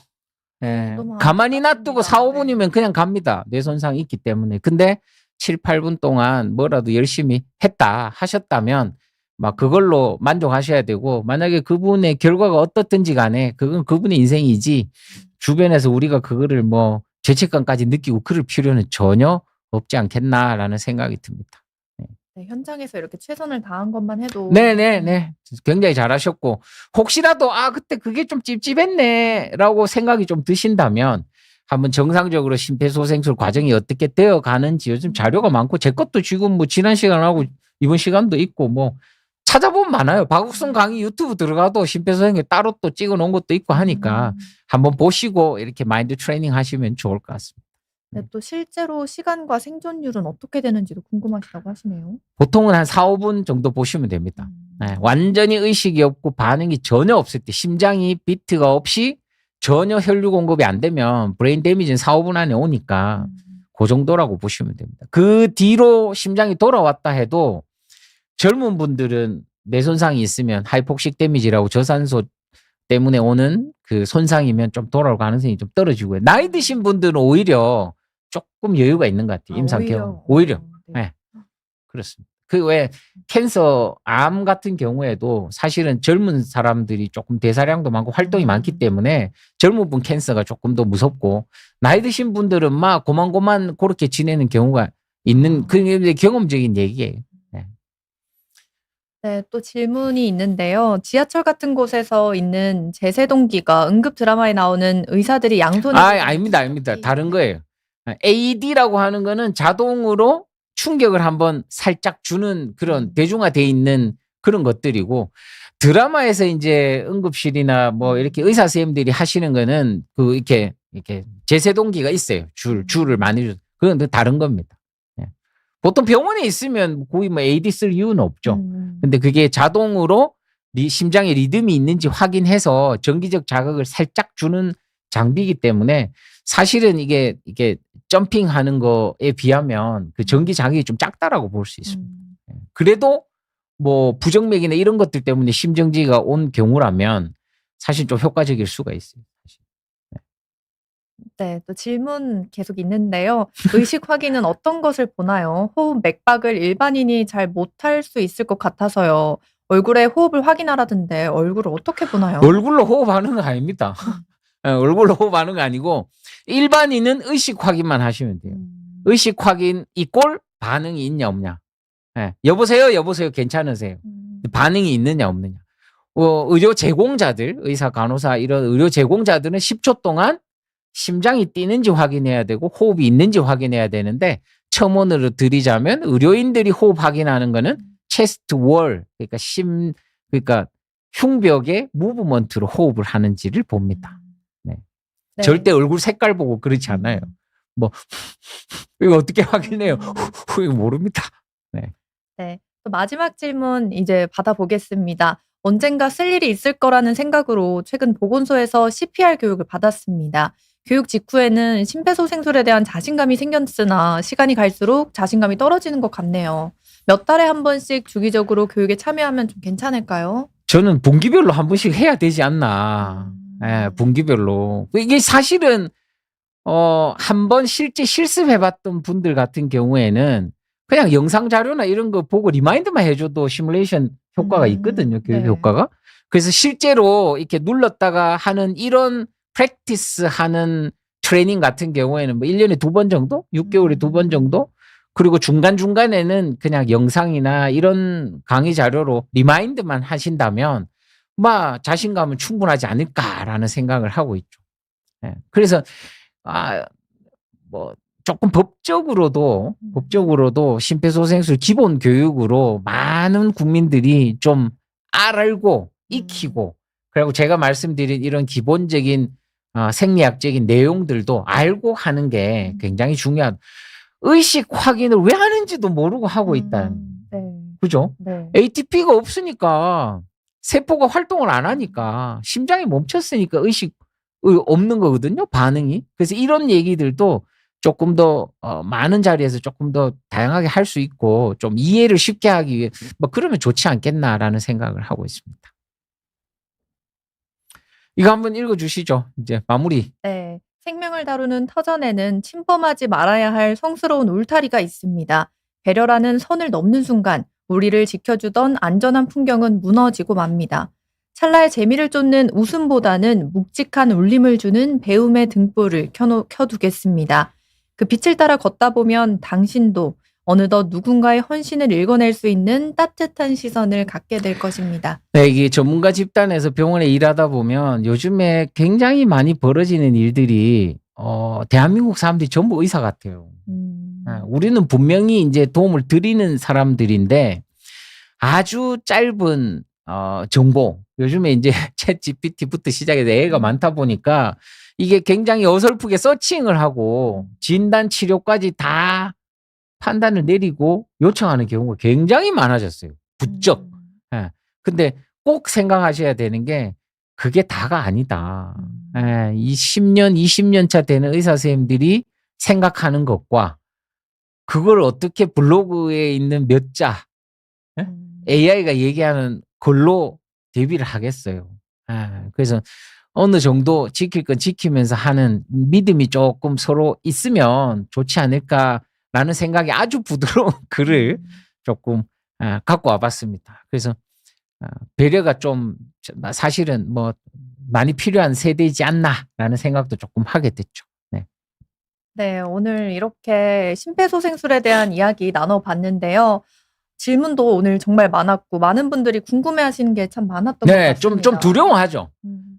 너무 가만히 안타깝습니다. 놔두고 4, 5분이면 그냥 갑니다. 뇌 손상이 있기 때문에. 근데 7, 8분 동안 뭐라도 열심히 했다 하셨다면 막 그걸로 만족하셔야 되고 만약에 그분의 결과가 어떻든지 간에 그건 그분의 인생이지 주변에서 우리가 그거를 뭐 죄책감까지 느끼고 그럴 필요는 전혀 없지 않겠나라는 생각이 듭니다. 네, 현장에서 이렇게 최선을 다한 것만 해도. 네네네. 굉장히 잘하셨고 혹시라도 그때 그게 좀 찝찝했네라고 생각이 좀 드신다면 한번 정상적으로 심폐소생술 과정이 어떻게 되어 가는지 요즘 자료가 많고 제 것도 지금 뭐 지난 시간하고 이번 시간도 있고 뭐 찾아보면 많아요. 박욱순 강의 유튜브 들어가도 심폐소생술 따로 또 찍어 놓은 것도 있고 하니까 한번 보시고 이렇게 마인드 트레이닝 하시면 좋을 것 같습니다. 네, 또 실제로 시간과 생존율은 어떻게 되는지도 궁금하시다고 하시네요. 보통은 한 4, 5분 정도 보시면 됩니다. 완전히 의식이 없고 반응이 전혀 없을 때 심장이 비트가 없이 전혀 혈류 공급이 안 되면 브레인 데미지는 4, 5분 안에 오니까 그 정도라고 보시면 됩니다. 그 뒤로 심장이 돌아왔다 해도 젊은 분들은 뇌 손상이 있으면 하이폭식 데미지라고 저산소 때문에 오는 그 손상이면 좀 돌아올 가능성이 좀 떨어지고요. 나이 드신 분들은 오히려 조금 여유가 있는 것 같아요. 임상경험. 오히려. 네. 그렇습니다. 그 왜 캔서, 암 같은 경우에도 사실은 젊은 사람들이 조금 대사량도 많고 활동이 많기 때문에 젊은 분 캔서가 조금 더 무섭고 나이 드신 분들은 막 고만고만 그렇게 지내는 경우가 있는 그게 경험적인 얘기예요. 네, 또 질문이 있는데요. 지하철 같은 곳에서 있는 제세동기가 응급 드라마에 나오는 의사들이 양손에 아닙니다. 다른 거예요. AED라고 하는 거는 자동으로 충격을 한번 살짝 주는 그런 대중화되어 있는 그런 것들이고 드라마에서 이제 응급실이나 뭐 이렇게 의사 선생님들이 하시는 거는 그 이렇게 제세동기가 있어요. 줄을 많이 줘. 그건 또 다른 겁니다. 보통 병원에 있으면 거의 뭐 AED 쓸 이유는 없죠. 근데 그게 자동으로 심장에 리듬이 있는지 확인해서 정기적 자극을 살짝 주는 장비이기 때문에 사실은 이게 점핑하는 거에 비하면 그 전기 자극이 좀 작다라고 볼 수 있습니다. 그래도 뭐 부정맥이나 이런 것들 때문에 심정지가 온 경우라면 사실 좀 효과적일 수가 있어요. 네, 또 질문 계속 있는데요. 의식 확인은 어떤 것을 보나요? 호흡 맥박을 일반인이 잘 못할 수 있을 것 같아서요. 얼굴에 호흡을 확인하라던데 얼굴을 어떻게 보나요? 얼굴로 호흡하는 거 아닙니다. 얼굴로 호흡하는 거 아니고 일반인은 의식 확인만 하시면 돼요. 의식 확인 이꼴 반응이 있냐 없냐. 여보세요 괜찮으세요. 반응이 있느냐 없느냐. 의료 제공자들 의사 간호사 이런 의료 제공자들은 10초 동안 심장이 뛰는지 확인해야 되고 호흡이 있는지 확인해야 되는데 첨언으로 드리자면 의료인들이 호흡 확인하는 거는 체스트 월 그러니까 흉벽의 무브먼트로 호흡을 하는지를 봅니다. 네. 절대 얼굴 색깔 보고 그렇지 않아요. 뭐 이거 어떻게 확인해요? 이거 모릅니다. 네. 또 마지막 질문 이제 받아보겠습니다. 언젠가 쓸 일이 있을 거라는 생각으로 최근 보건소에서 CPR 교육을 받았습니다. 교육 직후에는 심폐소생술에 대한 자신감이 생겼으나 시간이 갈수록 자신감이 떨어지는 것 같네요. 몇 달에 한 번씩 주기적으로 교육에 참여하면 좀 괜찮을까요? 저는 분기별로 한 번씩 해야 되지 않나. 예, 분기별로. 이게 사실은 한 번 실제 실습해봤던 분들 같은 경우에는 그냥 영상 자료나 이런 거 보고 리마인드만 해줘도 시뮬레이션 효과가 있거든요. 교육 네. 효과가. 그래서 실제로 이렇게 눌렀다가 하는 이런 프랙티스 하는 트레이닝 같은 경우에는 뭐 1년에 2번 정도? 6개월에 2번 정도? 그리고 중간중간에는 그냥 영상이나 이런 강의 자료로 리마인드만 하신다면 막 자신감은 충분하지 않을까라는 생각을 하고 있죠. 예. 그래서 뭐 조금 법적으로도 심폐소생술 기본 교육으로 많은 국민들이 좀 알고 익히고 그리고 제가 말씀드린 이런 기본적인 생리학적인 내용들도 알고 하는 게 굉장히 중요한 의식 확인을 왜 하는지도 모르고 하고 있다는 네. 그죠? 네. ATP가 없으니까 세포가 활동을 안 하니까 심장이 멈췄으니까 의식 없는 거거든요. 반응이. 그래서 이런 얘기들도 조금 더 많은 자리에서 조금 더 다양하게 할 수 있고 좀 이해를 쉽게 하기 위해 뭐 그러면 좋지 않겠나라는 생각을 하고 있습니다. 이거 한번 읽어주시죠. 이제 마무리. 네. 생명을 다루는 터전에는 침범하지 말아야 할 성스러운 울타리가 있습니다. 배려라는 선을 넘는 순간 우리를 지켜주던 안전한 풍경은 무너지고 맙니다. 찰나의 재미를 쫓는 웃음보다는 묵직한 울림을 주는 배움의 등불을 켜두겠습니다. 그 빛을 따라 걷다 보면 당신도 어느덧 누군가의 헌신을 읽어낼 수 있는 따뜻한 시선을 갖게 될 것입니다. 네, 이게 전문가 집단에서 병원에 일하다 보면 요즘에 굉장히 많이 벌어지는 일들이 대한민국 사람들이 전부 의사 같아요. 우리는 분명히 이제 도움을 드리는 사람들인데 아주 짧은 정보 요즘에 이제 챗 GPT부터 시작해서 애가 많다 보니까 이게 굉장히 어설프게 서칭을 하고 진단 치료까지 다 판단을 내리고 요청하는 경우가 굉장히 많아졌어요. 부쩍. 예. 근데 꼭 생각하셔야 되는 게 그게 다가 아니다. 예. 이 10년, 20년 차 되는 의사 선생님들이 생각하는 것과 그걸 어떻게 블로그에 있는 몇 자, 예? AI가 얘기하는 글로 대비를 하겠어요. 예. 그래서 어느 정도 지킬 건 지키면서 하는 믿음이 조금 서로 있으면 좋지 않을까라는 생각이 아주 부드러운 글을 조금 갖고 와봤습니다. 그래서 배려가 좀 사실은 뭐 많이 필요한 세대이지 않나라는 생각도 조금 하게 됐죠. 네. 네, 오늘 이렇게 심폐소생술에 대한 이야기 나눠봤는데요. 질문도 오늘 정말 많았고 많은 분들이 궁금해하시는 게 참 많았던 것 네, 같습니다. 좀 두려워하죠.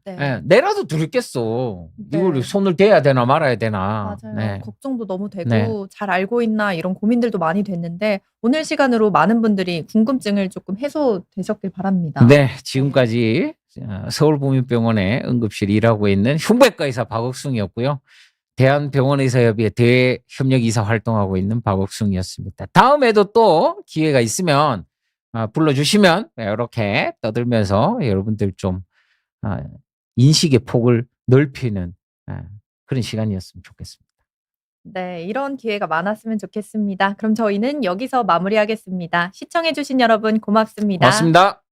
네. 예, 내라도 두렵겠어. 네. 이걸 손을 대야 되나 말아야 되나. 맞아요. 네. 걱정도 너무 되고 네. 잘 알고 있나 이런 고민들도 많이 됐는데 오늘 시간으로 많은 분들이 궁금증을 조금 해소되셨길 바랍니다. 네, 지금까지 서울보민병원의 응급실 일하고 있는 흉부외과 의사 박옥승이었고요. 대한병원의사협의회 대협력이사 활동하고 있는 박옥승이었습니다. 다음에도 또 기회가 있으면 불러주시면 이렇게 떠들면서 여러분들 좀 인식의 폭을 넓히는 그런 시간이었으면 좋겠습니다. 네, 이런 기회가 많았으면 좋겠습니다. 그럼 저희는 여기서 마무리하겠습니다. 시청해주신 여러분 고맙습니다. 고맙습니다.